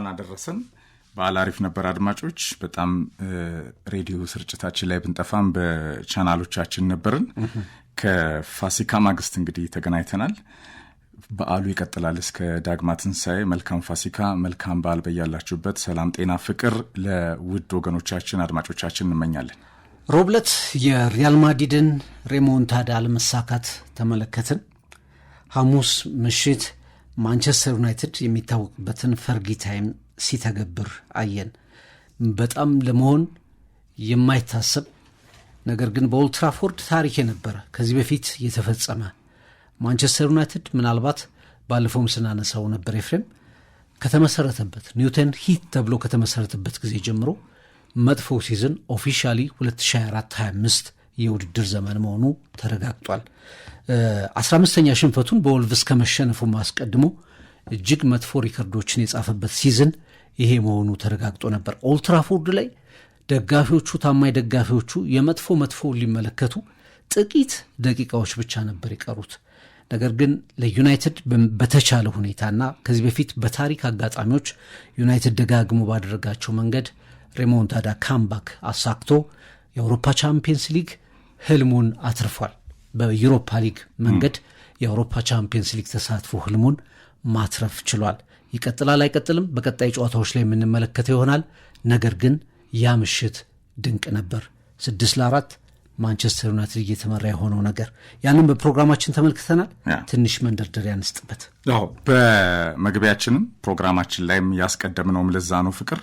እንኳን አደረሰን። በዓል አሪፍ ነበር አድማጮች። በጣም ሬዲዮ ስርጭታችን ላይ ብንጠፋም በቻናሎቻችን ነበርን። ከፋሲካ ማግስት እንግዲህ ተገናኝተናል። በዓሉ ይቀጥላል እስከ ዳግማ ትንሣኤ። መልካም ፋሲካ፣ መልካም በዓል በያላችሁበት። ሰላም፣ ጤና፣ ፍቅር ለውድ ወገኖቻችን አድማጮቻችን እንመኛለን። ሮብለት የሪያል ማድሪድን ሬሞንታዳ አለመሳካት ተመለከትን። ሐሙስ ምሽት ማንቸስተር ዩናይትድ የሚታወቅበትን ፈርጊ ታይም ሲተገብር አየን። በጣም ለመሆን የማይታሰብ ነገር ግን በኦልድ ትራፎርድ ታሪክ የነበረ ከዚህ በፊት የተፈጸመ ማንቸስተር ዩናይትድ ምናልባት ባለፈውም ስናነሳው ነበር ኤፍሬም ከተመሰረተበት ኒውተን ሂት ተብሎ ከተመሰረተበት ጊዜ ጀምሮ መጥፎ ሲዝን ኦፊሻሊ 2024-25 የውድድር ዘመን መሆኑ ተረጋግጧል። 15ኛ ሽንፈቱን በወልቭስ ከመሸነፉ ማስቀድሞ እጅግ መጥፎ ሪከርዶችን የጻፈበት ሲዝን ይሄ መሆኑ ተረጋግጦ ነበር። ኦልድ ትራፎርድ ላይ ደጋፊዎቹ ታማኝ ደጋፊዎቹ የመጥፎ ሊመለከቱ ጥቂት ደቂቃዎች ብቻ ነበር የቀሩት። ነገር ግን ለዩናይትድ በተቻለ ሁኔታና ከዚህ በፊት በታሪክ አጋጣሚዎች ዩናይትድ ደጋግሞ ባደረጋቸው መንገድ ሬሞንታዳ ካምባክ አሳክቶ የአውሮፓ ቻምፒየንስ ሊግ ህልሙን አትርፏል። በዩሮፓ ሊግ መንገድ የአውሮፓ ቻምፒየንስ ሊግ ተሳትፎ ህልሙን ማትረፍ ችሏል። ይቀጥላል አይቀጥልም በቀጣይ ጨዋታዎች ላይ የምንመለከተው ይሆናል። ነገር ግን ያ ምሽት ድንቅ ነበር። 6-4 ማንቸስተር ዩናይትድ እየተመራ የሆነው ነገር ያንን በፕሮግራማችን ተመልክተናል። ትንሽ መንደርደሪያ እንስጥበት። አዎ በመግቢያችንም ፕሮግራማችን ላይም ያስቀደምነውም ለዛ ነው ፍቅር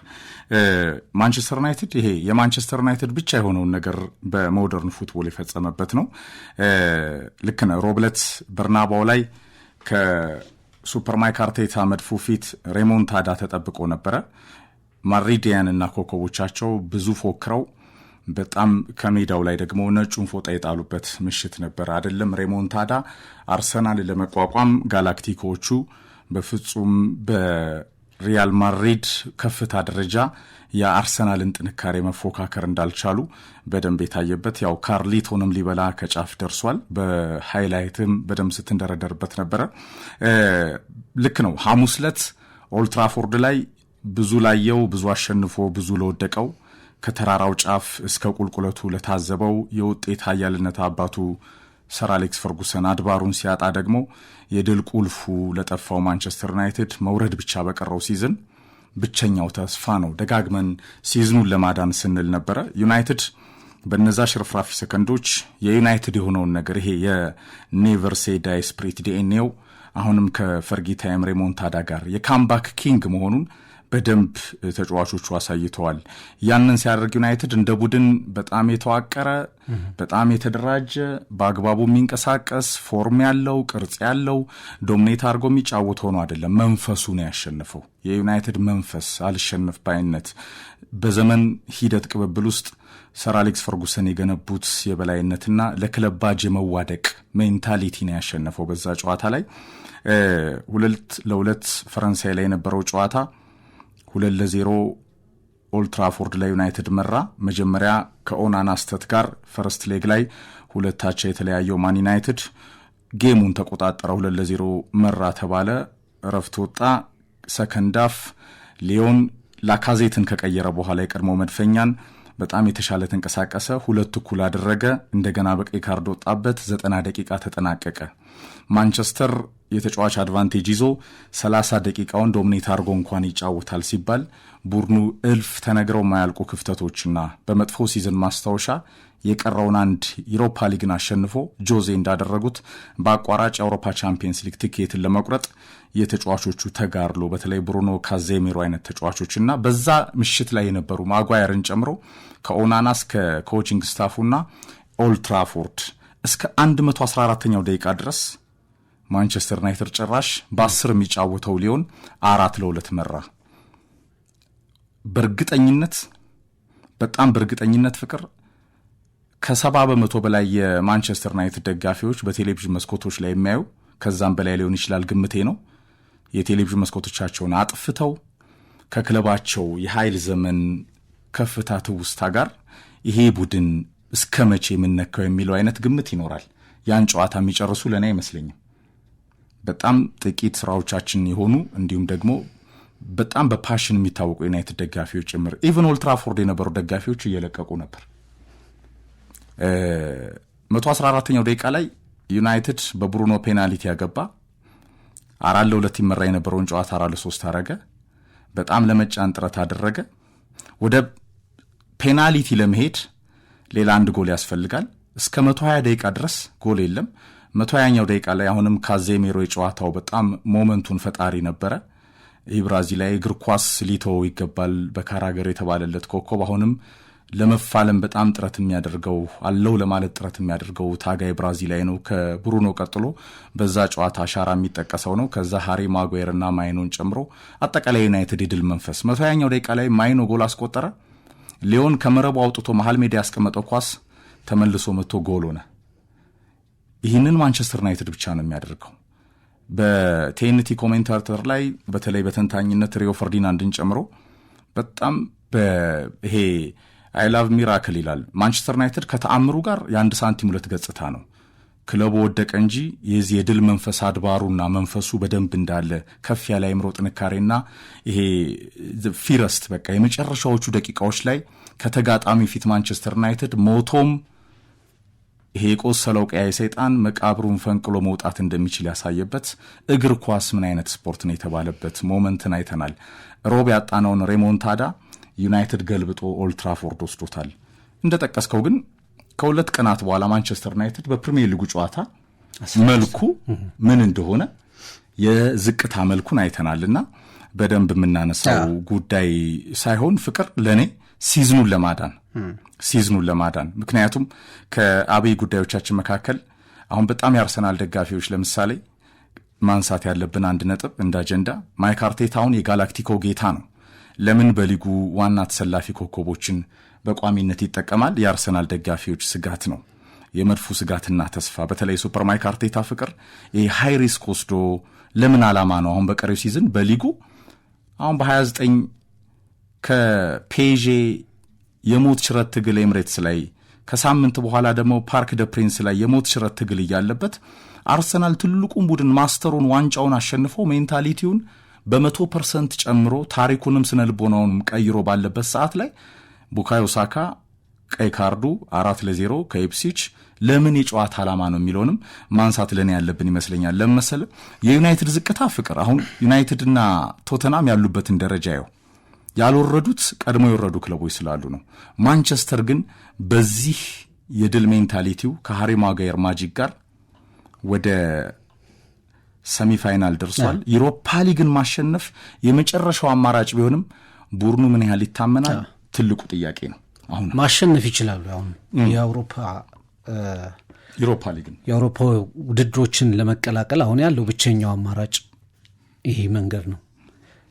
ማንቸስተር ዩናይትድ ይሄ የማንቸስተር ዩናይትድ ብቻ የሆነውን ነገር በሞደርን ፉትቦል የፈጸመበት ነው። ልክ ነው። ሮብለት በርናባው ላይ ከሱፐር ማይክ አርቴታ መድፉ ፊት ሬሞንታዳ ተጠብቆ ነበረ። ማድሪዲያን እና ኮከቦቻቸው ብዙ ፎክረው በጣም ከሜዳው ላይ ደግሞ ነጩን ፎጣ የጣሉበት ምሽት ነበር አይደለም። ሬሞንታዳ አርሰናል ለመቋቋም ጋላክቲኮቹ በፍጹም በሪያል ማድሪድ ከፍታ ደረጃ የአርሰናልን ጥንካሬ መፎካከር እንዳልቻሉ በደንብ የታየበት ያው ካርሊቶንም ሊበላ ከጫፍ ደርሷል። በሃይላይትም በደንብ ስትንደረደርበት ነበረ። ልክ ነው። ሐሙስ ዕለት ኦልድ ትራፎርድ ላይ ብዙ ላየው ብዙ አሸንፎ ብዙ ለወደቀው ከተራራው ጫፍ እስከ ቁልቁለቱ ለታዘበው የውጤት ኃያልነት አባቱ ሰር አሌክስ ፈርጉሰን አድባሩን ሲያጣ ደግሞ የድል ቁልፉ ለጠፋው ማንቸስተር ዩናይትድ መውረድ ብቻ በቀረው ሲዝን ብቸኛው ተስፋ ነው። ደጋግመን ሲዝኑን ለማዳን ስንል ነበረ። ዩናይትድ በነዛ ሽርፍራፊ ሰከንዶች የዩናይትድ የሆነውን ነገር ይሄ የኔቨር ሴይ ዳይ ስፕሪት ዲኤንኤው አሁንም ከፈርጊ ታይም ሬሞንታዳ ጋር የካምባክ ኪንግ መሆኑን በደንብ ተጫዋቾቹ አሳይተዋል። ያንን ሲያደርግ ዩናይትድ እንደ ቡድን በጣም የተዋቀረ በጣም የተደራጀ በአግባቡ የሚንቀሳቀስ ፎርም ያለው ቅርጽ ያለው ዶሚኔት አድርጎ የሚጫወት ሆኖ አይደለም። መንፈሱ ነው ያሸነፈው። የዩናይትድ መንፈስ አልሸነፍ ባይነት በዘመን ሂደት ቅብብል ውስጥ ሰር አሌክስ ፈርጉሰን የገነቡት የበላይነትና ለክለብ ባጅ የመዋደቅ ሜንታሊቲ ነው ያሸነፈው። በዛ ጨዋታ ላይ 2-2 ፈረንሳይ ላይ የነበረው ጨዋታ 2-0 ኦልድ ትራፎርድ ላይ ዩናይትድ መራ። መጀመሪያ ከኦናና ስተት ጋር ፈርስት ሌግ ላይ 2-2 የተለያየው ማን ዩናይትድ ጌሙን ተቆጣጠረ። 2-0 መራ ተባለ። ረፍት ወጣ። ሰከንድ አፍ ሊዮን ላካዜትን ከቀየረ በኋላ የቀድሞ መድፈኛን በጣም የተሻለ ተንቀሳቀሰ። 2 እኩል አደረገ። እንደገና በቀይ ካርድ ወጣበት። 90 ደቂቃ ተጠናቀቀ። ማንቸስተር የተጫዋች አድቫንቴጅ ይዞ 30 ደቂቃውን ዶሚኔት አድርጎ እንኳን ይጫወታል ሲባል ቡድኑ እልፍ ተነግረው ማያልቁ ክፍተቶችና በመጥፎ ሲዝን ማስታወሻ የቀረውን አንድ ዩሮፓ ሊግን አሸንፎ ጆዜ እንዳደረጉት በአቋራጭ የአውሮፓ ቻምፒየንስ ሊግ ቲኬትን ለመቁረጥ የተጫዋቾቹ ተጋርሎ በተለይ ብሩኖ ካዜሚሮ አይነት ተጫዋቾችና በዛ ምሽት ላይ የነበሩ ማጓየርን ጨምሮ ከኦናና እስከ ኮቺንግ ስታፉና ኦልድ ትራፎርድ እስከ 114ኛው ደቂቃ ድረስ ማንቸስተር ዩናይትድ ጭራሽ በ10 የሚጫወተው ሊዮን 4-2 መራ። በእርግጠኝነት በጣም በእርግጠኝነት ፍቅር ከ70% በላይ የማንቸስተር ዩናይትድ ደጋፊዎች በቴሌቪዥን መስኮቶች ላይ የሚያዩ ከዛም በላይ ሊሆን ይችላል ግምቴ ነው የቴሌቪዥን መስኮቶቻቸውን አጥፍተው ከክለባቸው የኃይል ዘመን ከፍታ ትውስታ ጋር ይሄ ቡድን እስከመቼ የምንነካው የሚለው አይነት ግምት ይኖራል። ያን ጨዋታ የሚጨርሱ ለኔ አይመስለኝም። በጣም ጥቂት ስራዎቻችን የሆኑ እንዲሁም ደግሞ በጣም በፓሽን የሚታወቁ ዩናይትድ ደጋፊዎች ጭምር ኢቭን ኦልድ ትራፎርድ የነበሩ ደጋፊዎች እየለቀቁ ነበር። 114ኛው ደቂቃ ላይ ዩናይትድ በብሩኖ ፔናልቲ ያገባ 4-2 ይመራ የነበረውን ጨዋታ 4-3 አረገ። በጣም ለመጫን ጥረት አደረገ። ወደ ፔናልቲ ለመሄድ ሌላ አንድ ጎል ያስፈልጋል። እስከ 120 ደቂቃ ድረስ ጎል የለም። 120ኛው ደቂቃ ላይ አሁንም ካዜሜሮ የጨዋታው በጣም ሞመንቱን ፈጣሪ ነበረ። ይህ ብራዚላዊ እግር ኳስ ሊተው ይገባል በካራገር የተባለለት ኮከብ አሁንም ለመፋለም በጣም ጥረት የሚያደርገው አለው ለማለት ጥረት የሚያደርገው ታጋይ ብራዚላዊ ነው። ከብሩኖ ቀጥሎ በዛ ጨዋታ አሻራ የሚጠቀሰው ነው። ከዛ ሃሪ ማጓየርና ማይኖን ጨምሮ አጠቃላይ ዩናይትድ የድል መንፈስ 120ኛው ደቂቃ ላይ ማይኖ ጎል አስቆጠረ። ሊዮን ከመረቡ አውጥቶ መሃል ሜዳ ያስቀመጠው ኳስ ተመልሶ መጥቶ ጎል ሆነ። ይህንን ማንቸስተር ዩናይትድ ብቻ ነው የሚያደርገው። በቲኤንቲ ኮሜንታተር ላይ በተለይ በተንታኝነት ሪዮ ፈርዲናንድን ጨምሮ በጣም ይሄ አይ ላቭ ሚራክል ይላል። ማንቸስተር ዩናይትድ ከተአምሩ ጋር የአንድ ሳንቲም ሁለት ገጽታ ነው። ክለቡ ወደቀ እንጂ የዚህ የድል መንፈስ አድባሩና መንፈሱ በደንብ እንዳለ ከፍ ያለ አእምሮ ጥንካሬና ይሄ ፊረስት በቃ የመጨረሻዎቹ ደቂቃዎች ላይ ከተጋጣሚ ፊት ማንቸስተር ዩናይትድ ሞቶም ይሄ የቆሰለው ቀያይ ሰይጣን መቃብሩን ፈንቅሎ መውጣት እንደሚችል ያሳየበት እግር ኳስ ምን አይነት ስፖርት ነው የተባለበት ሞመንትን አይተናል። ሮብ ያጣነውን ሬሞንታዳ ዩናይትድ ገልብጦ ኦልድ ትራፎርድ ወስዶታል። እንደጠቀስከው ግን ከሁለት ቀናት በኋላ ማንቸስተር ዩናይትድ በፕሪሚየር ሊጉ ጨዋታ መልኩ ምን እንደሆነ የዝቅታ መልኩን አይተናልና በደንብ የምናነሳው ጉዳይ ሳይሆን ፍቅር ለኔ ሲዝኑን ለማዳን ምክንያቱም ከአብይ ጉዳዮቻችን መካከል አሁን በጣም ያርሰናል ደጋፊዎች ለምሳሌ ማንሳት ያለብን አንድ ነጥብ እንደ አጀንዳ ማይክ አርቴታውን የጋላክቲኮ ጌታ ነው። ለምን በሊጉ ዋና ተሰላፊ ኮከቦችን በቋሚነት ይጠቀማል? የአርሰናል ደጋፊዎች ስጋት ነው። የመድፉ ስጋትና ተስፋ በተለይ ሱፐር ማይክ አርቴታ ፍቅር ሃይ ሪስክ ወስዶ ለምን ዓላማ ነው አሁን በቀሪው ሲዝን በሊጉ አሁን በ29 ከፔዤ የሞት ሽረት ትግል ኤምሬትስ ላይ ከሳምንት በኋላ ደግሞ ፓርክ ደ ፕሪንስ ላይ የሞት ሽረት ትግል እያለበት አርሰናል ትልቁን ቡድን ማስተሩን ዋንጫውን አሸንፎ ሜንታሊቲውን በ100% ጨምሮ ታሪኩንም ስነልቦናውንም ቀይሮ ባለበት ሰዓት ላይ ቡካዮ ሳካ ቀይ ካርዱ 4-0 ከኢፕስዊች ለምን የጨዋታ ዓላማ ነው የሚለውንም ማንሳት ለኔ ያለብን ይመስለኛል። ለምሳሌ የዩናይትድ ዝቅታ ፍቅር አሁን ዩናይትድና ቶተናም ያሉበትን ደረጃ ያልወረዱት ቀድሞ የወረዱ ክለቦች ስላሉ ነው። ማንቸስተር ግን በዚህ የድል ሜንታሊቲው ከሃሪ ማጓየር ማጂክ ጋር ወደ ሰሚፋይናል ደርሷል። ዩሮፓ ሊግን ማሸነፍ የመጨረሻው አማራጭ ቢሆንም ቡድኑ ምን ያህል ይታመናል ትልቁ ጥያቄ ነው። አሁን ማሸነፍ ይችላሉ። አሁን የአውሮፓ ሊግን የአውሮፓ ውድድሮችን ለመቀላቀል አሁን ያለው ብቸኛው አማራጭ ይሄ መንገድ ነው።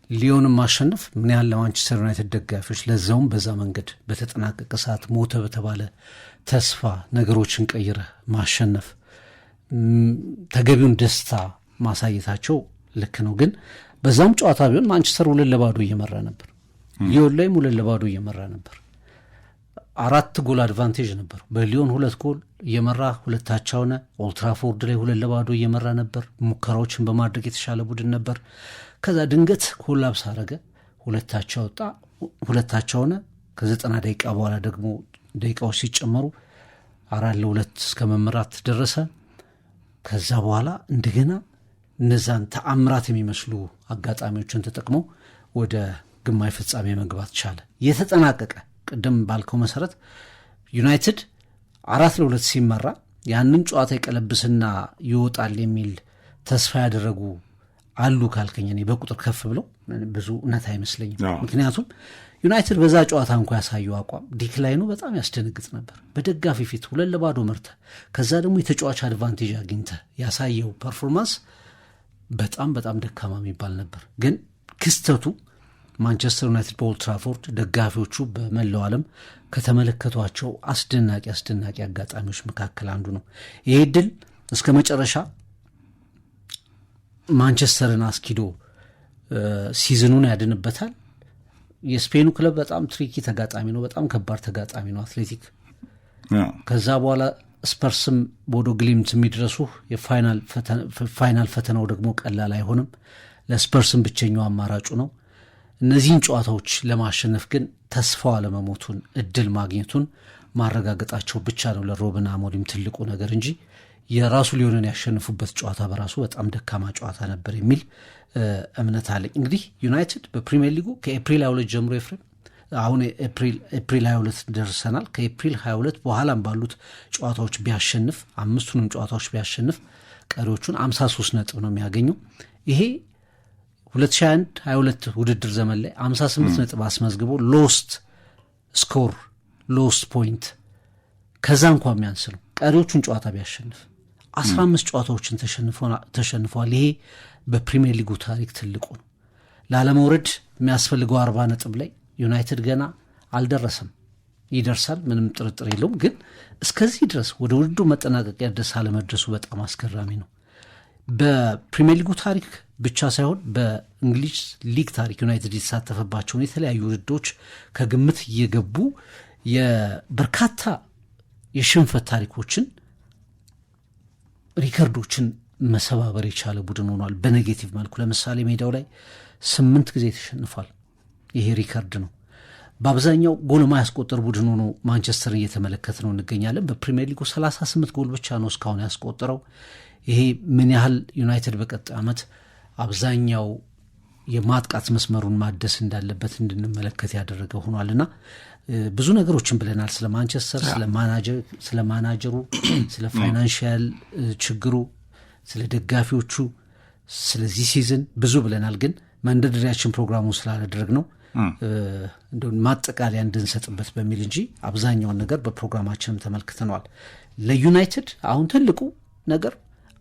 ሊዮንን ማሸነፍ ምን ያህል ለማንቸስተር ዩናይትድ ደጋፊዎች ለዛውም በዛ መንገድ በተጠናቀቀ ሰዓት ሞተ በተባለ ተስፋ ነገሮችን ቀይረህ ማሸነፍ ተገቢውን ደስታ ማሳየታቸው ልክ ነው። ግን በዛም ጨዋታ ቢሆን ማንቸስተር 2-0 እየመራ ነበር። ሊዮን ላይም 2-0 እየመራ ነበር። 4 ጎል አድቫንቴጅ ነበር። በሊዮን 2 ጎል እየመራ 2 ሆነ። ኦልድ ትራፎርድ ላይ 2-0 እየመራ ነበር። ሙከራዎችን በማድረግ የተሻለ ቡድን ነበር። ከዛ ድንገት ኮላፕስ አረገ። 2 ወጣ፣ 2 ሆነ። ከ90 ደቂቃ በኋላ ደግሞ ደቂቃዎች ሲጨመሩ 4-2 እስከ መምራት ደረሰ። ከዛ በኋላ እንደገና እነዛን ተአምራት የሚመስሉ አጋጣሚዎችን ተጠቅመው ወደ ግማሽ ፍጻሜ መግባት ቻለ። የተጠናቀቀ ቅድም ባልከው መሰረት ዩናይትድ 4-2 ሲመራ ያንን ጨዋታ ይቀለብስና ይወጣል የሚል ተስፋ ያደረጉ አሉ ካልከኝ እኔ በቁጥር ከፍ ብለው ብዙ እውነት አይመስለኝም። ምክንያቱም ዩናይትድ በዛ ጨዋታ እንኳ ያሳየው አቋም ዲክላይኑ በጣም ያስደነግጥ ነበር። በደጋፊ ፊት 2-0 መርተ ከዛ ደግሞ የተጫዋች አድቫንቴጅ አግኝተ ያሳየው ፐርፎርማንስ በጣም በጣም ደካማ የሚባል ነበር። ግን ክስተቱ ማንቸስተር ዩናይትድ በኦልድ ትራፎርድ ደጋፊዎቹ በመላው ዓለም ከተመለከቷቸው አስደናቂ አጋጣሚዎች መካከል አንዱ ነው። ይሄ ድል እስከ መጨረሻ ማንቸስተርን አስኪዶ ሲዝኑን ያድንበታል። የስፔኑ ክለብ በጣም ትሪኪ ተጋጣሚ ነው፣ በጣም ከባድ ተጋጣሚ ነው አትሌቲክ። ከዛ በኋላ ስፐርስም ቦዶ ግሊምት የሚድረሱ የፋይናል ፈተናው ደግሞ ቀላል አይሆንም። ለስፐርስም ብቸኛው አማራጩ ነው። እነዚህን ጨዋታዎች ለማሸነፍ ግን ተስፋው አለመሞቱን እድል ማግኘቱን ማረጋገጣቸው ብቻ ነው ለሩበን አሞሪም ትልቁ ነገር እንጂ የራሱ ሊሆንን ያሸነፉበት ጨዋታ በራሱ በጣም ደካማ ጨዋታ ነበር የሚል እምነት አለኝ። እንግዲህ ዩናይትድ በፕሪሚየር ሊጉ ከኤፕሪል 22 ጀምሮ ኤፍሬም አሁን ኤፕሪል 22 ደርሰናል። ከኤፕሪል 22 በኋላም ባሉት ጨዋታዎች ቢያሸንፍ 5ቱንም ጨዋታዎች ቢያሸንፍ ቀሪዎቹን 53 ነጥብ ነው የሚያገኘው። ይሄ 2021-22 ውድድር ዘመን ላይ 58 ነጥብ አስመዝግቦ ሎስት ፖይንት ከዛ እንኳን የሚያንስ ነው። ቀሪዎቹን ጨዋታ ቢያሸንፍ 15 ጨዋታዎችን ተሸንፏል። ይሄ በፕሪሚየር ሊጉ ታሪክ ትልቁ ነው። ላለመውረድ የሚያስፈልገው 40 ነጥብ ላይ ዩናይትድ ገና አልደረሰም። ይደርሳል፣ ምንም ጥርጥር የለውም። ግን እስከዚህ ድረስ ወደ ውድድሩ መጠናቀቂያ ድረስ አለመድረሱ በጣም አስገራሚ ነው። በፕሪሚየር ሊጉ ታሪክ ብቻ ሳይሆን በእንግሊዝ ሊግ ታሪክ ዩናይትድ የተሳተፈባቸውን የተለያዩ ውድድሮች ከግምት እየገቡ የበርካታ የሽንፈት ታሪኮችን ሪከርዶችን መሰባበር የቻለ ቡድን ሆኗል። በኔጌቲቭ መልኩ ለምሳሌ ሜዳው ላይ 8 ጊዜ ተሸንፏል። ይሄ ሪከርድ ነው። በአብዛኛው ጎል ማያስቆጠር ቡድን ሆኖ ማንቸስተርን እየተመለከት ነው እንገኛለን። በፕሪሚየር ሊጉ 38 ጎል ብቻ ነው እስካሁን ያስቆጠረው። ይሄ ምን ያህል ዩናይትድ በቀጣይ ዓመት አብዛኛው የማጥቃት መስመሩን ማደስ እንዳለበት እንድንመለከት ያደረገ ሆኗልና ብዙ ነገሮችን ብለናል። ስለ ማንቸስተር፣ ስለ ማናጀሩ፣ ስለ ፋይናንሻል ችግሩ፣ ስለ ደጋፊዎቹ፣ ስለዚህ ሲዝን ብዙ ብለናል። ግን መንደርደሪያችን ፕሮግራሙ ስላላደረግ ነው እንደው ማጠቃለያ እንድንሰጥበት በሚል እንጂ አብዛኛውን ነገር በፕሮግራማችንም ተመልክተነዋል። ለዩናይትድ አሁን ትልቁ ነገር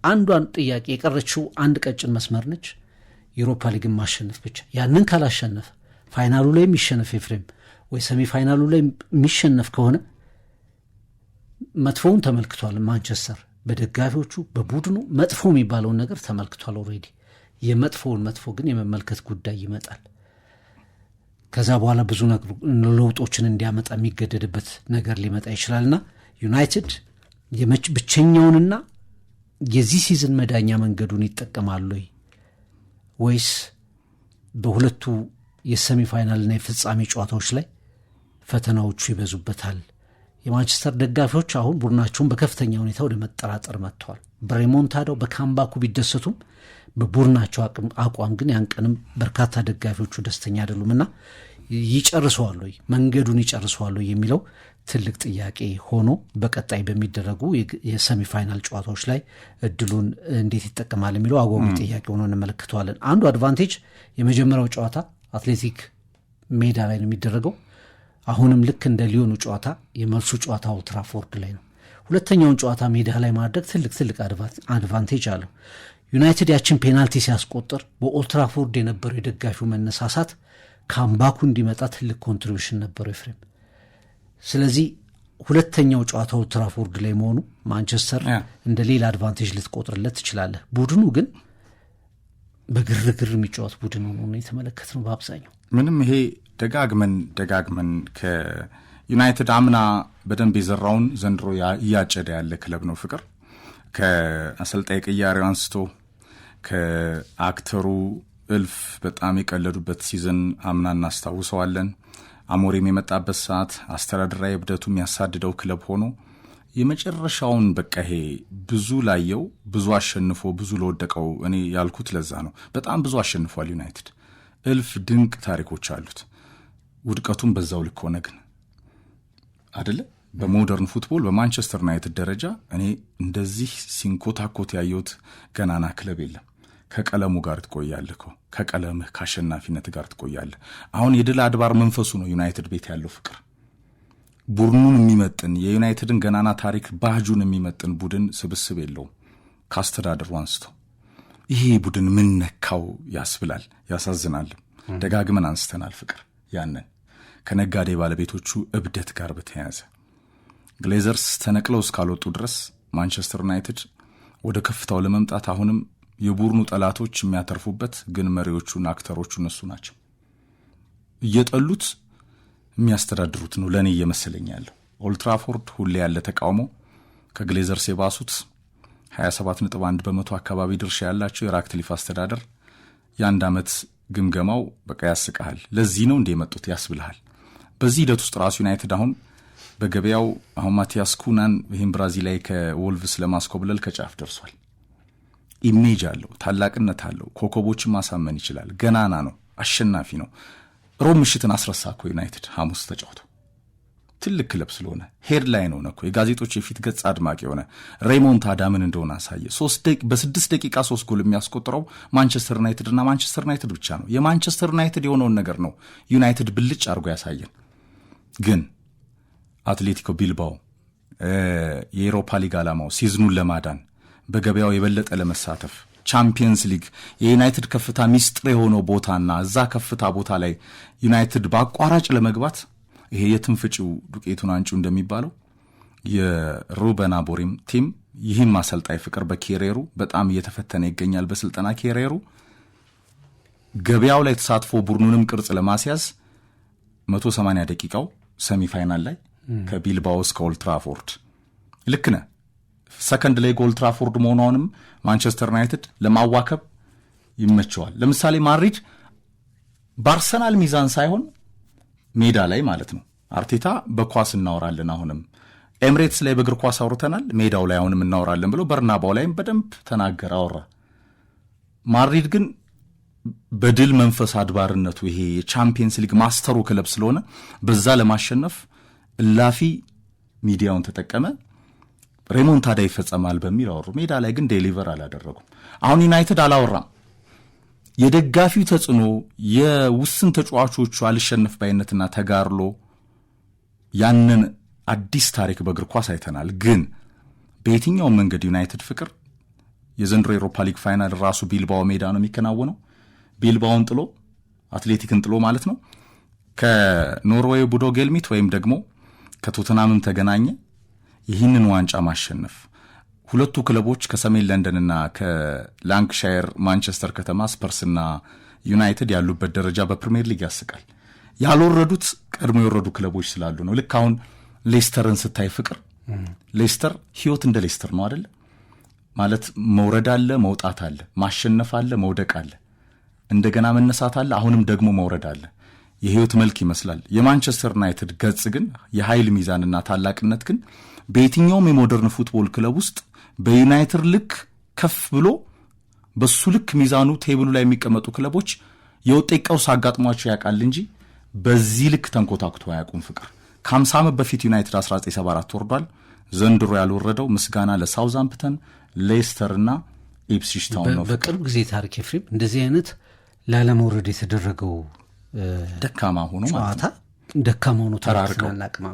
አንዷን ጥያቄ የቀረችው አንድ ቀጭን መስመር ነች፣ ዩሮፓ ሊግን ማሸነፍ ብቻ። ያንን ካላሸነፈ ፋይናሉ ላይ የሚሸነፍ ኤፍሬም ወይ ሰሚ ፋይናሉ ላይ የሚሸነፍ ከሆነ መጥፎውን ተመልክቷል። ማንቸስተር በደጋፊዎቹ በቡድኑ መጥፎ የሚባለውን ነገር ተመልክቷል ኦልሬዲ። የመጥፎውን መጥፎ ግን የመመልከት ጉዳይ ይመጣል። ከዛ በኋላ ብዙ ለውጦችን እንዲያመጣ የሚገደድበት ነገር ሊመጣ ይችላልና ዩናይትድ ብቸኛውንና የዚህ ሲዝን መዳኛ መንገዱን ይጠቀማሉ ወይስ በሁለቱ የሰሚ ፋይናልና የፍጻሜ ጨዋታዎች ላይ ፈተናዎቹ ይበዙበታል? የማንቸስተር ደጋፊዎች አሁን ቡድናቸውን በከፍተኛ ሁኔታ ወደ መጠራጠር መጥተዋል። በሬሞንታዳው በካምባኩ ቢደሰቱም በቡድናቸው አቋም ግን ያንቀንም በርካታ ደጋፊዎቹ ደስተኛ አይደሉምና ይጨርሰዋል ወይ መንገዱን ይጨርሰዋል ወይ የሚለው ትልቅ ጥያቄ ሆኖ በቀጣይ በሚደረጉ የሰሚ ፋይናል ጨዋታዎች ላይ እድሉን እንዴት ይጠቀማል የሚለው አጓጊ ጥያቄ ሆኖ እንመለከተዋለን። አንዱ አድቫንቴጅ የመጀመሪያው ጨዋታ አትሌቲክ ሜዳ ላይ ነው የሚደረገው። አሁንም ልክ እንደ ሊዮኑ ጨዋታ የመልሱ ጨዋታ ኦልድ ትራፎርድ ላይ ነው። ሁለተኛውን ጨዋታ ሜዳ ላይ ማድረግ ትልቅ አድቫንቴጅ አለው። ዩናይትድ ያችን ፔናልቲ ሲያስቆጥር በኦልድ ትራፎርድ የነበረው የደጋፊው መነሳሳት ካምባኩ እንዲመጣ ትልቅ ኮንትሪቢዩሽን ነበረው ኤፍሬም። ስለዚህ ሁለተኛው ጨዋታ ኦልድ ትራፎርድ ላይ መሆኑ ማንቸስተር እንደ ሌላ አድቫንቴጅ ልትቆጥርለት ትችላለህ። ቡድኑ ግን በግርግር የሚጫወት ቡድን ሆኖ ነው የተመለከትነው በአብዛኛው። ምንም ይሄ ደጋግመን ከዩናይትድ አምና በደንብ የዘራውን ዘንድሮ እያጨደ ያለ ክለብ ነው ፍቅር። ከአሰልጣኝ ቅያሬው አንስቶ ከአክተሩ እልፍ በጣም የቀለዱበት ሲዝን አምና እናስታውሰዋለን። አሞሪም የመጣበት ሰዓት አስተዳደራዊ እብደቱ የሚያሳድደው ክለብ ሆኖ የመጨረሻውን በቃ ይሄ ብዙ ላየው ብዙ አሸንፎ ብዙ ለወደቀው እኔ ያልኩት ለዛ ነው። በጣም ብዙ አሸንፏል ዩናይትድ፣ እልፍ ድንቅ ታሪኮች አሉት። ውድቀቱም በዛው ልክ ሆነ ግን አይደለ። በሞደርን ፉትቦል በማንቸስተር ዩናይትድ ደረጃ እኔ እንደዚህ ሲንኮታኮት ያየሁት ገናና ክለብ የለም። ከቀለሙ ጋር ትቆያለህ፣ ከቀለምህ ከአሸናፊነት ጋር ትቆያለህ። አሁን የድል አድባር መንፈሱ ነው ዩናይትድ ቤት ያለው ፍቅር። ቡድኑን የሚመጥን የዩናይትድን ገናና ታሪክ ባህጁን የሚመጥን ቡድን ስብስብ የለውም ካስተዳደሩ አንስቶ። ይሄ ቡድን ምን ነካው ያስብላል፣ ያሳዝናል። ደጋግመን አንስተናል ፍቅር። ያንን ከነጋዴ ባለቤቶቹ እብደት ጋር በተያያዘ ግሌዘርስ ተነቅለው እስካልወጡ ድረስ ማንቸስተር ዩናይትድ ወደ ከፍታው ለመምጣት አሁንም የቡድኑ ጠላቶች የሚያተርፉበት ግን መሪዎቹና አክተሮቹ እነሱ ናቸው። እየጠሉት የሚያስተዳድሩት ነው ለእኔ እየመሰለኝ ያለው። ኦልድ ትራፎርድ ሁሌ ያለ ተቃውሞ፣ ከግሌዘርስ የባሱት 27.1% አካባቢ ድርሻ ያላቸው የራክትሊፍ አስተዳደር የአንድ ዓመት ግምገማው በቃ ያስቀሃል። ለዚህ ነው እንደ የመጡት ያስብልሃል። በዚህ ሂደት ውስጥ ራሱ ዩናይትድ አሁን በገበያው አሁን ማቲያስ ኩናን ይህን ብራዚላዊ ከወልቭስ ለማስኮብለል ከጫፍ ደርሷል። ኢሜጅ አለው፣ ታላቅነት አለው፣ ኮከቦችን ማሳመን ይችላል፣ ገናና ነው፣ አሸናፊ ነው። ሮብ ምሽትን አስረሳ እኮ ዩናይትድ ሐሙስ ተጫውቶ ትልቅ ክለብ ስለሆነ ሄድላይን ሆነ እኮ የጋዜጦች የፊት ገጽ አድማቂ የሆነ ሬሞንታዳ ምን እንደሆነ አሳየ። በ6 ደቂቃ 3 ጎል የሚያስቆጥረው ማንቸስተር ዩናይትድ እና ማንቸስተር ዩናይትድ ብቻ ነው። የማንቸስተር ዩናይትድ የሆነውን ነገር ነው ዩናይትድ ብልጭ አድርጎ ያሳየን። ግን አትሌቲኮ ቢልባኦ የኤሮፓ ሊግ ዓላማው ሲዝኑን ለማዳን በገበያው የበለጠ ለመሳተፍ ቻምፒየንስ ሊግ የዩናይትድ ከፍታ ሚስጥር የሆነው ቦታና እዛ ከፍታ ቦታ ላይ ዩናይትድ በአቋራጭ ለመግባት ይሄ የትንፍጪው ዱቄቱን አንጩ እንደሚባለው የሩበን አሞሪም ቲም ይህን ማሰልጣኝ ፍቅር በኬሬሩ በጣም እየተፈተነ ይገኛል። በስልጠና ኬሬሩ ገበያው ላይ ተሳትፎ ቡድኑንም ቅርጽ ለማስያዝ 180 ደቂቃው ሰሚፋይናል ላይ ከቢልባኦ እስከ ኦልድ ትራፎርድ ልክ ነህ። ሰከንድ ሌግ ኦልድ ትራፎርድ መሆኗንም ማንቸስተር ዩናይትድ ለማዋከብ ይመቸዋል። ለምሳሌ ማድሪድ በአርሰናል ሚዛን ሳይሆን ሜዳ ላይ ማለት ነው። አርቴታ በኳስ እናወራለን፣ አሁንም ኤምሬትስ ላይ በእግር ኳስ አውርተናል፣ ሜዳው ላይ አሁንም እናወራለን ብሎ በርናባው ላይም በደንብ ተናገረ፣ አወራ። ማድሪድ ግን በድል መንፈስ አድባርነቱ ይሄ የቻምፒየንስ ሊግ ማስተሩ ክለብ ስለሆነ በዛ ለማሸነፍ እላፊ ሚዲያውን ተጠቀመ። ሬሞንታዳ ይፈጸማል በሚል አወሩ። ሜዳ ላይ ግን ዴሊቨር አላደረጉም። አሁን ዩናይትድ አላወራም። የደጋፊው ተጽዕኖ፣ የውስን ተጫዋቾቹ አልሸነፍ ባይነትና ተጋርሎ ያንን አዲስ ታሪክ በእግር ኳስ አይተናል። ግን በየትኛውም መንገድ ዩናይትድ ፍቅር የዘንድሮ የኤሮፓ ሊግ ፋይናል ራሱ ቢልባኦ ሜዳ ነው የሚከናወነው። ቢልባኦን ጥሎ አትሌቲክን ጥሎ ማለት ነው ከኖርዌይ ቡዶ ጌልሚት ወይም ደግሞ ከቶተናምም ተገናኘ። ይህንን ዋንጫ ማሸነፍ ሁለቱ ክለቦች ከሰሜን ለንደንና ከላንክሻየር ማንቸስተር ከተማ ስፐርስና ዩናይትድ ያሉበት ደረጃ በፕሪሚየር ሊግ ያስቃል። ያልወረዱት ቀድሞ የወረዱ ክለቦች ስላሉ ነው። ልክ አሁን ሌስተርን ስታይ ፍቅር ሌስተር ህይወት እንደ ሌስተር ነው አይደል? ማለት መውረድ አለ፣ መውጣት አለ፣ ማሸነፍ አለ፣ መውደቅ አለ፣ እንደገና መነሳት አለ፣ አሁንም ደግሞ መውረድ አለ። የህይወት መልክ ይመስላል። የማንቸስተር ዩናይትድ ገጽ ግን የኃይል ሚዛንና ታላቅነት ግን በየትኛውም የሞደርን ፉትቦል ክለብ ውስጥ በዩናይትድ ልክ ከፍ ብሎ በሱ ልክ ሚዛኑ ቴብሉ ላይ የሚቀመጡ ክለቦች የውጤት ቀውስ አጋጥሟቸው ያውቃል እንጂ በዚህ ልክ ተንኮታኩቶ አያውቁም። ፍቅር ከ50 ዓመት በፊት ዩናይትድ 1974 ወርዷል። ዘንድሮ ያልወረደው ምስጋና ለሳውዛምፕተን፣ ሌስተርና ኢፕስዊች ታውን ነው። በቅርብ ጊዜ ታሪክ ኤፍሬም እንደዚህ አይነት ላለመውረድ የተደረገው ደካማ ሆኖ ጨዋታ ደካማ ሆኖ ተራርቀው እናቅማ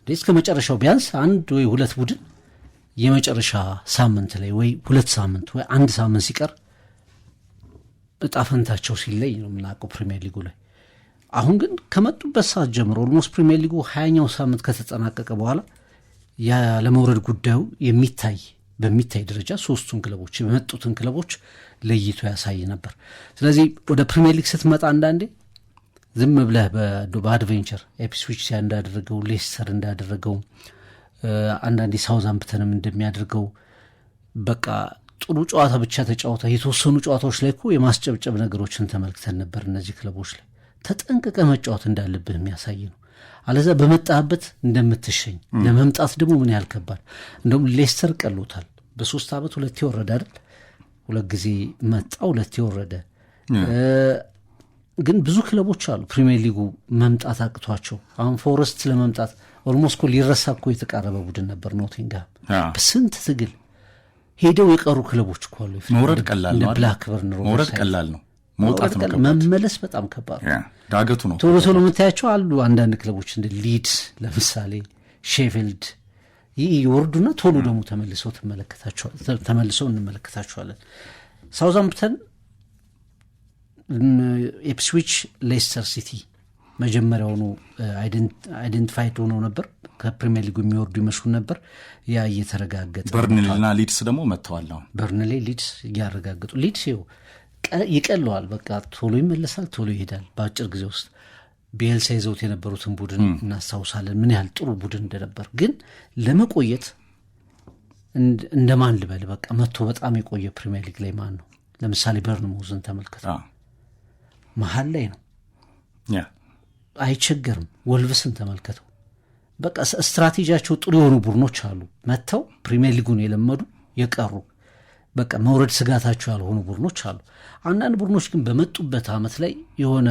እስከ መጨረሻው ቢያንስ አንድ ወይ ሁለት ቡድን የመጨረሻ ሳምንት ላይ ወይ 2 ሳምንት ወይ 1 ሳምንት ሲቀር እጣፈንታቸው ሲለይ ነው የምናውቀው ፕሪሚየር ሊጉ ላይ። አሁን ግን ከመጡበት ሰዓት ጀምሮ ኦልሞስት ፕሪሚየር ሊጉ 20ኛው ሳምንት ከተጠናቀቀ በኋላ ያለመውረድ ጉዳዩ በሚታይ ደረጃ ሶስቱን ክለቦች የመጡትን ክለቦች ለይቶ ያሳይ ነበር። ስለዚህ ወደ ፕሪሚየር ሊግ ስትመጣ አንዳንዴ ዝም ብለህ በአድቬንቸር ኢፕስዊች እንዳደረገው፣ ሌስተር እንዳደረገው፣ አንዳንዴ ሳውዛምፕተንም እንደሚያደርገው በቃ ጥሩ ጨዋታ ብቻ ተጫወተ። የተወሰኑ ጨዋታዎች ላይ እኮ የማስጨብጨብ ነገሮችን ተመልክተን ነበር። እነዚህ ክለቦች ላይ ተጠንቅቀ መጫወት እንዳለብህ የሚያሳይ ነው። አለዛ በመጣህበት እንደምትሸኝ ለመምጣት ደግሞ ምን ያህል ከባድ። እንደውም ሌስተር ቀሎታል። በ3 ዓመት 2 ወረደ አይደል? 2 ጊዜ መጣ፣ 2 ወረደ። ግን ብዙ ክለቦች አሉ ፕሪሚየር ሊጉ መምጣት አቅቷቸው። አሁን ፎረስት ለመምጣት ኦልሞስት ሊረሳ እኮ የተቃረበ ቡድን ነበር ኖቲንግሃም። በስንት ትግል ሄደው የቀሩ ክለቦች እኮ አሉ። መውረድ ቀላል ነው፣ ብላክበርን መውረድ ቀላል ነው፣ መውጣት ነው ከባድ። መመለስ በጣም ከባድ ነው፣ ዳገቱ ነው። ቶሎ ቶሎ የምታያቸው አሉ አንዳንድ ክለቦች እንደ ሊድስ ለምሳሌ፣ ሼፊልድ ይህ ይወርዱና ቶሎ ደግሞ ተመልሰው እንመለከታቸዋለን። ሳውዛምፕተን፣ ኢፕስዊች፣ ሌስተር ሲቲ መጀመሪያውኑ አይደንቲፋይድ ሆነው ነበር። ከፕሪሚየር ሊጉ የሚወርዱ ይመስሉ ነበር። ያ እየተረጋገጠ በርንሌና ሊድስ ደግሞ መጥተዋል። አሁን በርንሌ ሊድስ እያረጋገጡ ሊድስ ይቀለዋል። በቃ ቶሎ ይመለሳል፣ ቶሎ ይሄዳል በአጭር ጊዜ ውስጥ። ቤልሳ ይዘውት የነበሩትን ቡድን እናስታውሳለን ምን ያህል ጥሩ ቡድን እንደነበር። ግን ለመቆየት እንደማን ልበል በቃ መጥቶ በጣም የቆየ ፕሪሚየር ሊግ ላይ ማን ነው? ለምሳሌ በርንሞዝን ተመልከተ። መሀል ላይ ነው። አይቸገርም። ወልቭስን ተመልከተው። በቃ ስትራቴጂያቸው ጥሩ የሆኑ ቡድኖች አሉ፣ መጥተው ፕሪሚየር ሊጉን የለመዱ የቀሩ በቃ መውረድ ስጋታቸው ያልሆኑ ቡድኖች አሉ። አንዳንድ ቡድኖች ግን በመጡበት ዓመት ላይ የሆነ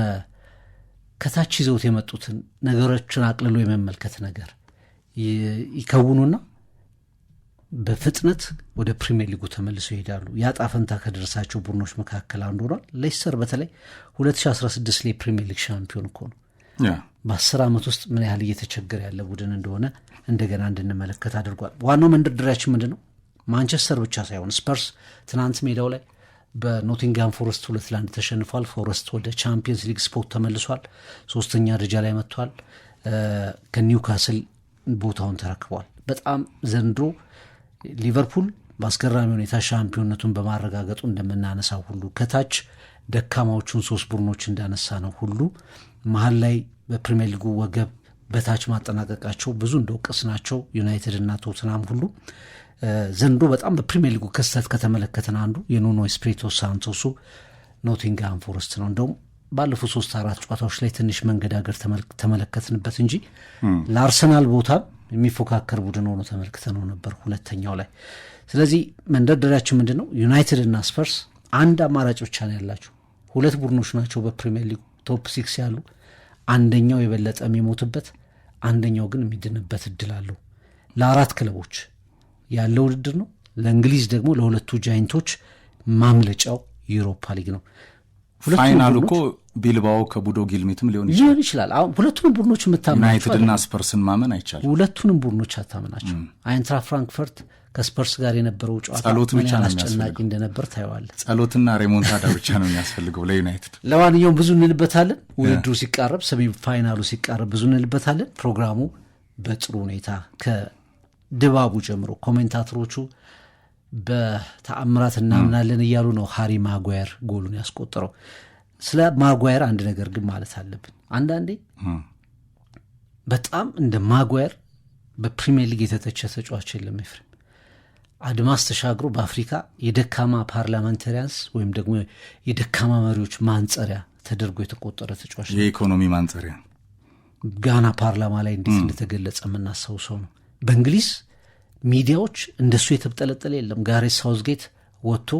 ከታች ይዘውት የመጡትን ነገሮችን አቅልሎ የመመልከት ነገር ይከውኑና በፍጥነት ወደ ፕሪሚየር ሊጉ ተመልሰው ይሄዳሉ። ያጣፈንታ ከደረሳቸው ቡድኖች መካከል አንዱ ሆኗል። ሌስተር በተለይ 2016 ላይ ፕሪሚየር ሊግ ሻምፒዮን እኮ ነው። በ10 ዓመት ውስጥ ምን ያህል እየተቸገረ ያለ ቡድን እንደሆነ እንደገና እንድንመለከት አድርጓል። ዋናው መንደርደሪያችን ምንድን ነው? ማንቸስተር ብቻ ሳይሆን ስፐርስ ትናንት ሜዳው ላይ በኖቲንግሃም ፎረስት 2-1 ተሸንፏል። ፎረስት ወደ ቻምፒየንስ ሊግ ስፖርት ተመልሷል። 3ኛ ደረጃ ላይ መጥቷል። ከኒውካስል ቦታውን ተረክቧል። በጣም ዘንድሮ ሊቨርፑል በአስገራሚ ሁኔታ ሻምፒዮንነቱን በማረጋገጡ እንደምናነሳው ሁሉ ከታች ደካማዎቹን 3 ቡድኖች እንዳነሳ ነው ሁሉ መሀል ላይ በፕሪሚየር ሊጉ ወገብ በታች ማጠናቀቃቸው ብዙ እንደወቀስ ናቸው ዩናይትድ እና ቶትናም ሁሉ ዘንድሮ በጣም በፕሪሚየር ሊጉ ክስተት ከተመለከተን አንዱ የኑኖ ኤስፒሪቶ ሳንቶሱ ኖቲንግሃም ፎረስት ነው። እንደውም ባለፉት 3-4 ጨዋታዎች ላይ ትንሽ መንገዳገር ተመለከትንበት እንጂ ለአርሰናል ቦታ የሚፎካከር ቡድን ሆኖ ተመልክተነው ነበር ሁለተኛው ላይ። ስለዚህ መንደርደሪያችን ምንድን ነው? ዩናይትድ እና ስፐርስ አንድ አማራጭ ብቻ ነው ያላቸው። 2 ቡድኖች ናቸው በፕሪሚየር ሊጉ ቶፕ 6 ያሉ። አንደኛው የበለጠ የሚሞትበት፣ አንደኛው ግን የሚድንበት እድል አለው። ለ4 ክለቦች ያለው ውድድር ነው። ለእንግሊዝ ደግሞ ለሁለቱ ጃይንቶች ማምለጫው ዩሮፓ ሊግ ነው። ፋይናሉ እኮ ቢልባኦ ከቡዶ ጊልሚትም ሊሆን ይችላል። አሁን ሁለቱንም ቡድኖች የምታምናቸው ዩናይትድና ስፐርስን ማመን አይቻልም። ሁለቱንም ቡድኖች አታምናቸው። አይንትራ ፍራንክፈርት ከስፐርስ ጋር የነበረው ጨዋታ ምን ያህል አስጨናቂ እንደነበር ታየዋለህ። ጸሎትና ሬሞንታዳ ብቻ ነው የሚያስፈልገው ለዩናይትድ። ለማንኛውም ብዙ እንልበታለን። ውድድሩ ሲቃረብ፣ ሰሚ ፋይናሉ ሲቃረብ ብዙ እንልበታለን። ፕሮግራሙ በጥሩ ሁኔታ ከድባቡ ጀምሮ ኮሜንታተሮቹ በተአምራት እናምናለን እያሉ ነው። ሃሪ ማጓየር ጎሉን ያስቆጠረው። ስለ ማጓየር አንድ ነገር ግን ማለት አለብን። አንዳንዴ በጣም እንደ ማጓየር በፕሪሚየር ሊግ የተተቸ ተጫዋች የለም። ኤፍሬም አድማስ ተሻግሮ በአፍሪካ የደካማ ፓርላመንታሪያንስ ወይም ደግሞ የደካማ መሪዎች ማንጸሪያ ተደርጎ የተቆጠረ ተጫዋች ነው። የኢኮኖሚ ማንጸሪያ ጋና ፓርላማ ላይ እንዴት እንደተገለጸ የምናስታውሰው ነው። በእንግሊዝ ሚዲያዎች እንደሱ የተብጠለጠለ የለም። ጋሬት ሳውዝጌት ወጥቶ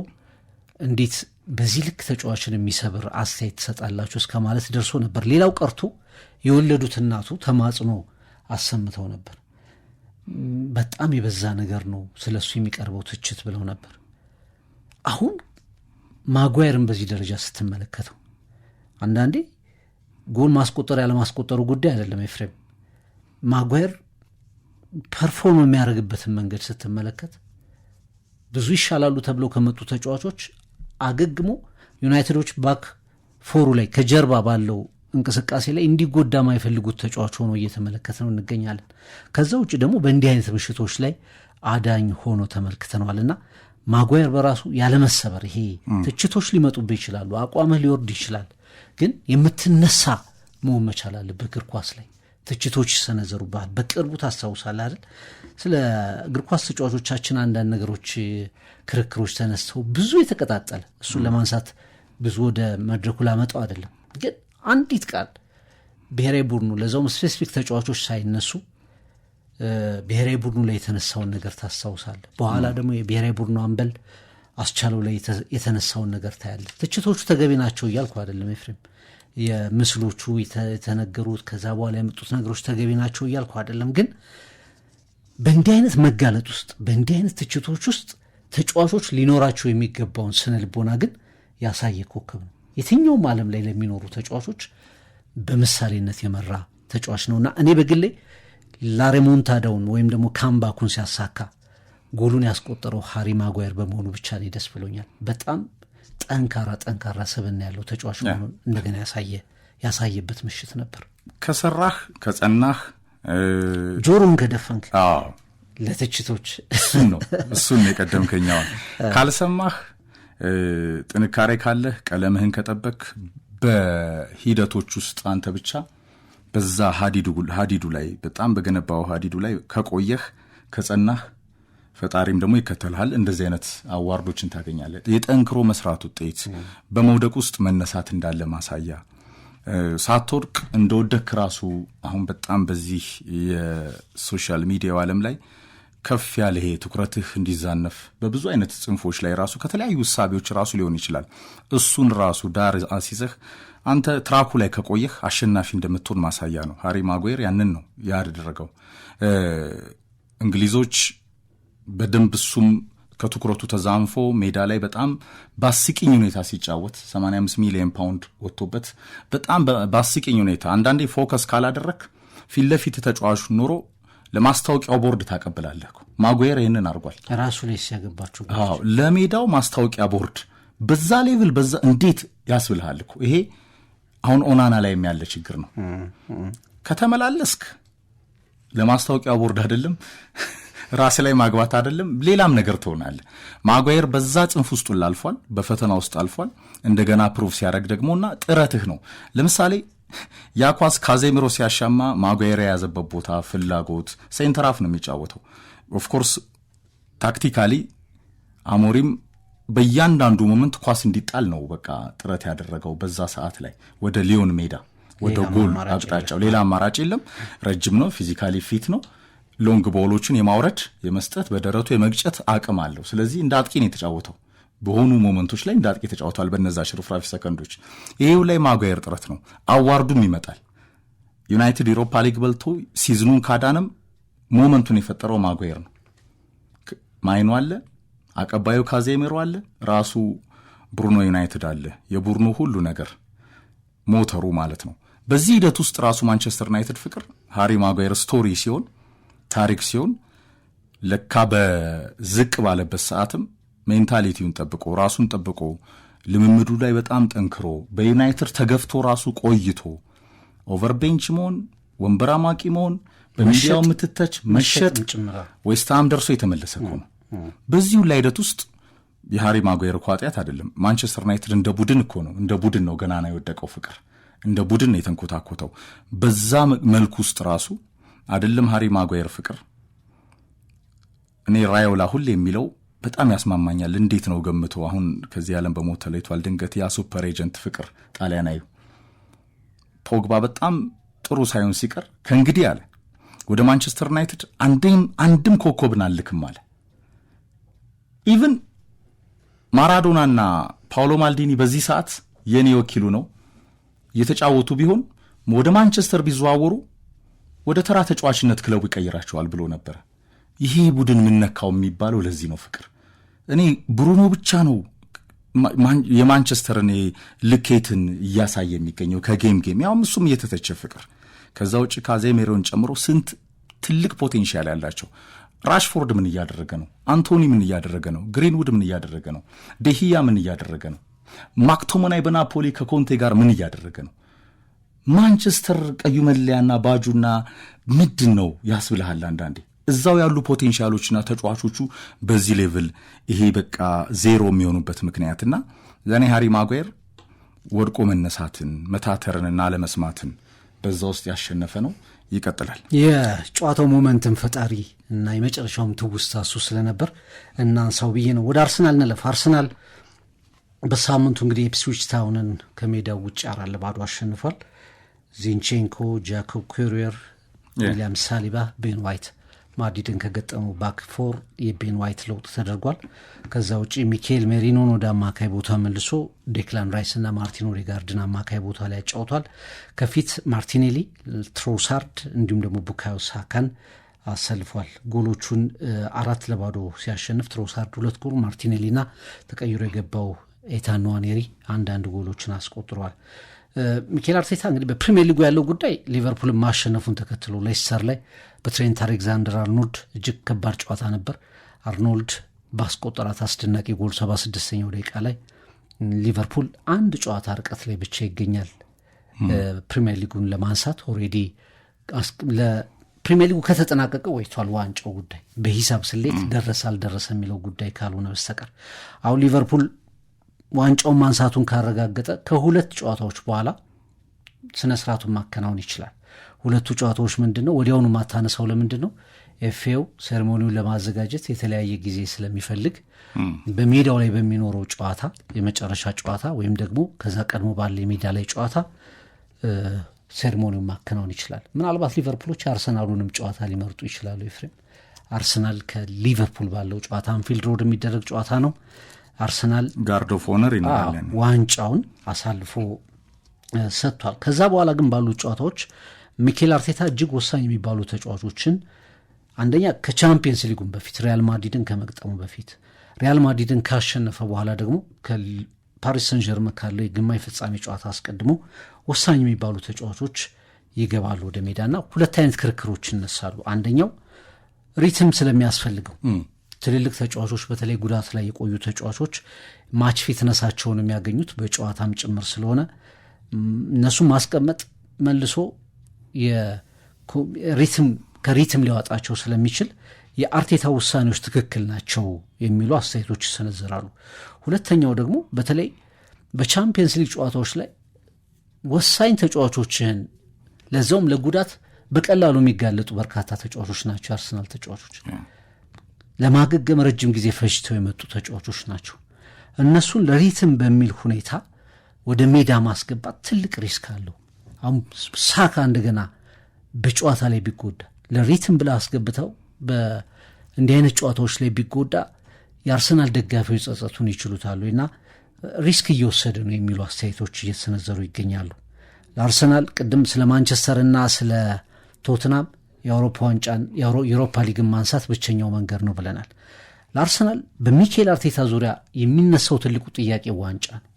እንዴት በዚህ ልክ ተጫዋችን የሚሰብር አስተያየት ትሰጣላችሁ እስከ ማለት ደርሶ ነበር። ሌላው ቀርቶ የወለዱት እናቱ ተማጽኖ አሰምተው ነበር። በጣም የበዛ ነገር ነው ስለሱ የሚቀርበው ትችት ብለው ነበር። አሁን ማጓየርን በዚህ ደረጃ ስትመለከተው አንዳንዴ ጎል ማስቆጠር ያለማስቆጠሩ ጉዳይ አይደለም። ኤፍሬም ማጓየር ፐርፎርም የሚያደርግበትን መንገድ ስትመለከት ብዙ ይሻላሉ ተብለው ከመጡ ተጫዋቾች አገግሞ ዩናይትዶች ባክ ፎሩ ላይ ከጀርባ ባለው እንቅስቃሴ ላይ እንዲጎዳ ማይፈልጉት ተጫዋች ሆኖ እየተመለከተ ነው እንገኛለን። ከዛ ውጭ ደግሞ በእንዲህ አይነት ምሽቶች ላይ አዳኝ ሆኖ ተመልክተነዋልና ማጓየር በራሱ ያለመሰበር ይሄ ትችቶች ሊመጡብህ ይችላሉ፣ አቋምህ ሊወርድ ይችላል፣ ግን የምትነሳ መሆን መቻል አለብህ። እግር ኳስ ላይ ትችቶች ይሰነዘሩብሃል። በቅርቡ ታስታውሳለህ አይደል? ስለ እግር ኳስ ተጫዋቾቻችን አንዳንድ ነገሮች ክርክሮች ተነስተው ብዙ የተቀጣጠለ እሱን ለማንሳት ብዙ ወደ መድረኩ ላመጣው አይደለም፣ ግን አንዲት ቃል ብሔራዊ ቡድኑ ለዛውም ስፔሲፊክ ተጫዋቾች ሳይነሱ ብሔራዊ ቡድኑ ላይ የተነሳውን ነገር ታስታውሳለህ። በኋላ ደግሞ የብሔራዊ ቡድኑ አምበል አስቻለው ላይ የተነሳውን ነገር ታያለህ። ትችቶቹ ተገቢ ናቸው እያልኩ አይደለም ኤፍሬም፣ የምስሎቹ የተነገሩት ከዛ በኋላ የመጡት ነገሮች ተገቢ ናቸው እያልኩ አይደለም፣ ግን በእንዲህ አይነት መጋለጥ ውስጥ በእንዲህ አይነት ትችቶች ውስጥ ተጫዋቾች ሊኖራቸው የሚገባውን ስነ ልቦና ግን ያሳየ ኮከብ ነው። የትኛውም ዓለም ላይ ለሚኖሩ ተጫዋቾች በምሳሌነት የመራ ተጫዋች ነውና እኔ በግሌ ላሬሞንታዳውን ወይም ደግሞ ካምባኩን ሲያሳካ ጎሉን ያስቆጠረው ሃሪ ማጓየር በመሆኑ ብቻ ነው ደስ ብሎኛል። በጣም ጠንካራ ስብዕና ያለው ተጫዋች መሆኑን እንደገና ያሳየበት ምሽት ነበር። ከሰራህ ከጸናህ ጆሮን ከደፈንክ ለትችቶች እሱን የቀደምከኛዋል ካልሰማህ ጥንካሬ ካለህ ቀለምህን ከጠበቅ በሂደቶች ውስጥ አንተ ብቻ በዛ ሀዲዱ ላይ በጣም በገነባው ሀዲዱ ላይ ከቆየህ ከጸናህ ፈጣሪም ደግሞ ይከተልሃል። እንደዚህ አይነት አዋርዶችን ታገኛለህ። የጠንክሮ መስራት ውጤት፣ በመውደቅ ውስጥ መነሳት እንዳለ ማሳያ፣ ሳትወድቅ እንደወደክ ራሱ አሁን በጣም በዚህ የሶሻል ሚዲያው ዓለም ላይ ከፍ ያለ ይሄ ትኩረትህ እንዲዛነፍ በብዙ አይነት ጽንፎች ላይ ራሱ ከተለያዩ እሳቤዎች ራሱ ሊሆን ይችላል። እሱን ራሱ ዳር አሲዘህ አንተ ትራኩ ላይ ከቆየህ አሸናፊ እንደምትሆን ማሳያ ነው። ሃሪ ማጓየር ያንን ነው ያደረገው። እንግሊዞች በደንብ እሱም ከትኩረቱ ተዛንፎ ሜዳ ላይ በጣም ባስቂኝ ሁኔታ ሲጫወት 85 ሚሊዮን ፓውንድ ወጥቶበት በጣም ባስቂኝ ሁኔታ አንዳንዴ ፎከስ ካላደረክ ፊት ለፊት ተጫዋቹ ኖሮ ለማስታወቂያው ቦርድ ታቀብላለህ። ማጓየር ይህንን አድርጓል። ራሱ ላይ ሲያገባችሁ ለሜዳው ማስታወቂያ ቦርድ በዛ ሌቭል በዛ እንዴት ያስብልሃል እኮ። ይሄ አሁን ኦናና ላይ ያለ ችግር ነው። ከተመላለስክ ለማስታወቂያው ቦርድ አይደለም ራስ ላይ ማግባት አይደለም ሌላም ነገር ትሆናለህ። ማጓየር በዛ ጽንፍ ውስጥ አልፏል፣ በፈተና ውስጥ አልፏል። እንደገና ፕሩፍ ሲያደርግ ደግሞና ጥረትህ ነው። ለምሳሌ ያ ኳስ ካዜሚሮ ሲያሻማ ማጓየር የያዘበት ቦታ ፍላጎት ሴንተር አፍ ነው የሚጫወተው። ኦፍ ኮርስ ታክቲካሊ አሞሪም በእያንዳንዱ ሞመንት ኳስ እንዲጣል ነው በቃ ጥረት ያደረገው በዛ ሰዓት ላይ ወደ ሊዮን ሜዳ ወደ ጎል አቅጣጫው። ሌላ አማራጭ የለም። ረጅም ነው፣ ፊዚካሊ ፊት ነው። ሎንግ ቦሎችን የማውረድ የመስጠት በደረቱ የመግጨት አቅም አለው። ስለዚህ እንደ አጥቂ ነው የተጫወተው። በሆኑ ሞመንቶች ላይ እንደ አጥቂ ተጫውቷል በነዛ ሽርፍራፊ ሰከንዶች። ይሄው ላይ ማጓየር ጥረት ነው። አዋርዱም ይመጣል። ዩናይትድ ዩሮፓ ሊግ በልቶ ሲዝኑን ካዳንም ሞመንቱን የፈጠረው ማጓየር ነው። ማይኑ አለ፣ አቀባዩ ካዜሚሮ አለ፣ ራሱ ብሩኖ ዩናይትድ አለ። የቡድኑ ሁሉ ነገር ሞተሩ ማለት ነው። በዚህ ሂደት ውስጥ ራሱ ማንቸስተር ዩናይትድ ፍቅር ሃሪ ማጓየር ስቶሪ ሲሆን ታሪክ ሲሆን ለካ በዝቅ ባለበት ሰዓትም ሜንታሊቲውን ጠብቆ ራሱን ጠብቆ ልምምዱ ላይ በጣም ጠንክሮ በዩናይትድ ተገፍቶ ራሱ ቆይቶ ኦቨርቤንች መሆን ወንበር አማቂ መሆን በሚዲያው ምትተች መሸጥ ዌስትሃም ደርሶ የተመለሰ እኮ ነው። በዚሁ ላይ ሂደት ውስጥ የሃሪ ማጓየር እኮ ኃጢአት አይደለም። ማንቸስተር ዩናይትድ እንደ ቡድን እኮ ነው እንደ ቡድን ነው ገናና የወደቀው ፍቅር እንደ ቡድን ነው የተንኮታኮተው። በዛ መልኩ ውስጥ ራሱ አይደለም ሃሪ ማጓየር ፍቅር። እኔ ራዮላ ሁሌ የሚለው በጣም ያስማማኛል። እንዴት ነው ገምቶ አሁን ከዚህ ዓለም በሞት ተለይቷል ድንገት ያ ሱፐር ኤጀንት ፍቅር ጣሊያናዊ ፖግባ በጣም ጥሩ ሳይሆን ሲቀር ከእንግዲህ አለ ወደ ማንቸስተር ዩናይትድ አንድም ኮከብን አልክም አለ። ኢቭን ማራዶናና ፓውሎ ማልዲኒ በዚህ ሰዓት የኔ ወኪሉ ነው የተጫወቱ ቢሆን ወደ ማንቸስተር ቢዘዋወሩ ወደ ተራ ተጫዋችነት ክለቡ ይቀይራቸዋል ብሎ ነበር። ይሄ ቡድን ምንነካው የሚባለው ለዚህ ነው ፍቅር። እኔ ብሩኖ ብቻ ነው የማንቸስተርን ልኬትን እያሳየ የሚገኘው ከጌም ያውም እሱም እየተተቸ ፍቅር። ከዛ ውጭ ካዜሚሮን ጨምሮ ስንት ትልቅ ፖቴንሻል ያላቸው ራሽፎርድ ምን እያደረገ ነው? አንቶኒ ምን እያደረገ ነው? ግሪንውድ ምን እያደረገ ነው? ደሂያ ምን እያደረገ ነው? ማክቶሞናይ በናፖሊ ከኮንቴ ጋር ምን እያደረገ ነው? ማንቸስተር ቀዩ መለያና ባጁና ምንድን ነው ያስብልሃል አንዳንዴ። እዛው ያሉ ፖቴንሻሎችና ተጫዋቾቹ በዚህ ሌቭል ይሄ በቃ ዜሮ የሚሆኑበት ምክንያትና ለኔ ሃሪ ማጓየር ወድቆ መነሳትን መታተርንና አለመስማትን በዛ ውስጥ ያሸነፈ ነው። ይቀጥላል። የጨዋታው ሞመንትን ፈጣሪ እና የመጨረሻውም ትውስታ እሱ ስለነበር እናንሳው ብዬ ነው። ወደ አርሰናል እንለፍ። አርሰናል በሳምንቱ እንግዲህ ኢፕስዊች ታውንን ከሜዳው ውጭ 4-0 አሸንፏል። ዚንቼንኮ፣ ጃኮብ ኩሪየር፣ ዊሊያም ሳሊባ፣ ቤን ዋይት ማድሪድን ከገጠሙ ባክ ፎር የቤን ዋይት ለውጥ ተደርጓል። ከዛ ውጪ ሚካኤል ሜሪኖን ወደ አማካይ ቦታ መልሶ ዴክላን ራይስና ማርቲን ኦዴጋርድን አማካይ ቦታ ላይ ያጫውቷል። ከፊት ማርቲኔሊ፣ ትሮሳርድ እንዲሁም ደግሞ ቡካዮ ሳካን አሰልፏል። ጎሎቹን 4-0 ሲያሸንፍ ትሮሳርድ 2 ጎል፣ ማርቲኔሊና ተቀይሮ የገባው ኤታን ንዋኔሪ አንዳንድ ጎሎችን አስቆጥረዋል። ሚኬል አርቴታ እንግዲህ በፕሪሚየር ሊጉ ያለው ጉዳይ ሊቨርፑልን ማሸነፉን ተከትሎ ሌስተር ላይ በትሬንት አሌክዛንደር አርኖልድ እጅግ ከባድ ጨዋታ ነበር። አርኖልድ ባስቆጠራት አስደናቂ ጎል 76ኛው ደቂቃ ላይ ሊቨርፑል አንድ ጨዋታ ርቀት ላይ ብቻ ይገኛል ፕሪሚየር ሊጉን ለማንሳት። ኦልሬዲ ለፕሪሚየር ሊጉ ከተጠናቀቀ ወይቷል ዋንጫው ጉዳይ በሂሳብ ስሌት ደረሰ አልደረሰ የሚለው ጉዳይ ካልሆነ በስተቀር አሁን ሊቨርፑል ዋንጫውን ማንሳቱን ካረጋገጠ ከሁለት ጨዋታዎች በኋላ ስነ ስርዓቱን ማከናወን ይችላል። ሁለቱ ጨዋታዎች ምንድነው? ወዲያውኑ ማታነሳው ለምንድነው? ኤፍኤው ሴሬሞኒውን ለማዘጋጀት የተለያየ ጊዜ ስለሚፈልግ በሜዳው ላይ በሚኖረው ጨዋታ የመጨረሻ ጨዋታ ወይም ደግሞ ከዛ ቀድሞ ባለ የሜዳ ላይ ጨዋታ ሴሬሞኒውን ማከናወን ይችላል። ምናልባት ሊቨርፑሎች አርሰናሉንም ጨዋታ ሊመርጡ ይችላሉ። ኤፍሬም አርሰናል ከሊቨርፑል ባለው ጨዋታ አንፊልድ ሮድ የሚደረግ ጨዋታ ነው። አርሰናል ጋርድ ኦፍ ኦነር ይናለን ዋንጫውን አሳልፎ ሰጥቷል። ከዛ በኋላ ግን ባሉ ጨዋታዎች ሚኬል አርቴታ እጅግ ወሳኝ የሚባሉ ተጫዋቾችን አንደኛ ከቻምፒየንስ ሊጉን በፊት ሪያል ማድሪድን ከመግጠሙ በፊት ሪያል ማድሪድን ካሸነፈ በኋላ ደግሞ ከፓሪስ ሰን ዠርመን ካለው የግማሽ ፍጻሜ ጨዋታ አስቀድሞ ወሳኝ የሚባሉ ተጫዋቾች ይገባሉ ወደ ሜዳና ሁለት አይነት ክርክሮች ይነሳሉ። አንደኛው ሪትም ስለሚያስፈልገው ትልልቅ ተጫዋቾች በተለይ ጉዳት ላይ የቆዩ ተጫዋቾች ማች ፊትነሳቸውን የሚያገኙት በጨዋታም ጭምር ስለሆነ እነሱም ማስቀመጥ መልሶ ከሪትም ሊያወጣቸው ስለሚችል የአርቴታ ውሳኔዎች ትክክል ናቸው የሚሉ አስተያየቶች ይሰነዝራሉ። ሁለተኛው ደግሞ በተለይ በቻምፒየንስ ሊግ ጨዋታዎች ላይ ወሳኝ ተጫዋቾችን ለዛውም ለጉዳት በቀላሉ የሚጋለጡ በርካታ ተጫዋቾች ናቸው። አርሰናል ተጫዋቾች ለማገገም ረጅም ጊዜ ፈጅተው የመጡ ተጫዋቾች ናቸው። እነሱን ለሪትም በሚል ሁኔታ ወደ ሜዳ ማስገባት ትልቅ ሪስክ አለው። አሁን ሳካ እንደገና በጨዋታ ላይ ቢጎዳ ለሪትም ብላ አስገብተው በእንዲህ አይነት ጨዋታዎች ላይ ቢጎዳ የአርሰናል ደጋፊዎች ጸጸቱን ይችሉታሉ እና ሪስክ እየወሰደ ነው የሚሉ አስተያየቶች እየተሰነዘሩ ይገኛሉ። ለአርሰናል ቅድም ስለ ማንቸስተርና ስለ ቶትናም የአውሮፓ ዋንጫን የአውሮፓ ሊግን ማንሳት ብቸኛው መንገድ ነው ብለናል። ለአርሰናል በሚኬል አርቴታ ዙሪያ የሚነሳው ትልቁ ጥያቄ ዋንጫ ነው።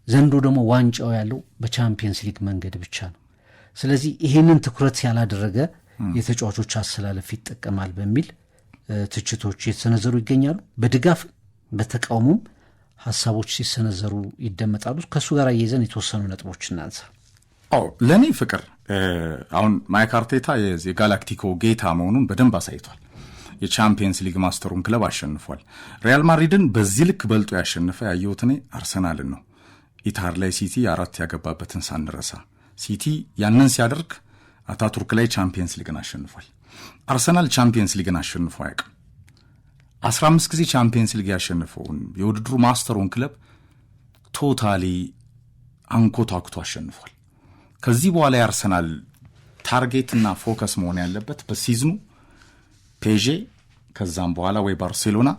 ዘንድሮ ደግሞ ዋንጫው ያለው በቻምፒየንስ ሊግ መንገድ ብቻ ነው። ስለዚህ ይሄንን ትኩረት ያላደረገ የተጫዋቾች አሰላለፍ ይጠቀማል በሚል ትችቶች የተሰነዘሩ ይገኛሉ። በድጋፍ በተቃውሞም ሀሳቦች ሲሰነዘሩ ይደመጣሉ። ከእሱ ጋር እየዘን የተወሰኑ ነጥቦች እናንሳ። ለእኔ ፍቅር አሁን ማይክ አርቴታ የጋላክቲኮ ጌታ መሆኑን በደንብ አሳይቷል። የቻምፒየንስ ሊግ ማስተሩን ክለብ አሸንፏል። ሪያል ማድሪድን በዚህ ልክ በልጦ ያሸነፈ ያየሁት እኔ አርሰናልን ነው። ኢታር ላይ ሲቲ 4 ያገባበትን ሳንረሳ ሲቲ ያንን ሲያደርግ አታቱርክ ላይ ቻምፒየንስ ሊግን አሸንፏል። አርሰናል ቻምፒየንስ ሊግን አሸንፎ አያውቅም። 15 ጊዜ ቻምፒየንስ ሊግ ያሸነፈውን የውድድሩ ማስተሩን ክለብ ቶታሊ አንኮታኩቶ አሸንፏል። ከዚህ በኋላ የአርሰናል ታርጌትና ፎከስ መሆን ያለበት በሲዝኑ ፔዤ ከዛም በኋላ ወይ ባርሴሎና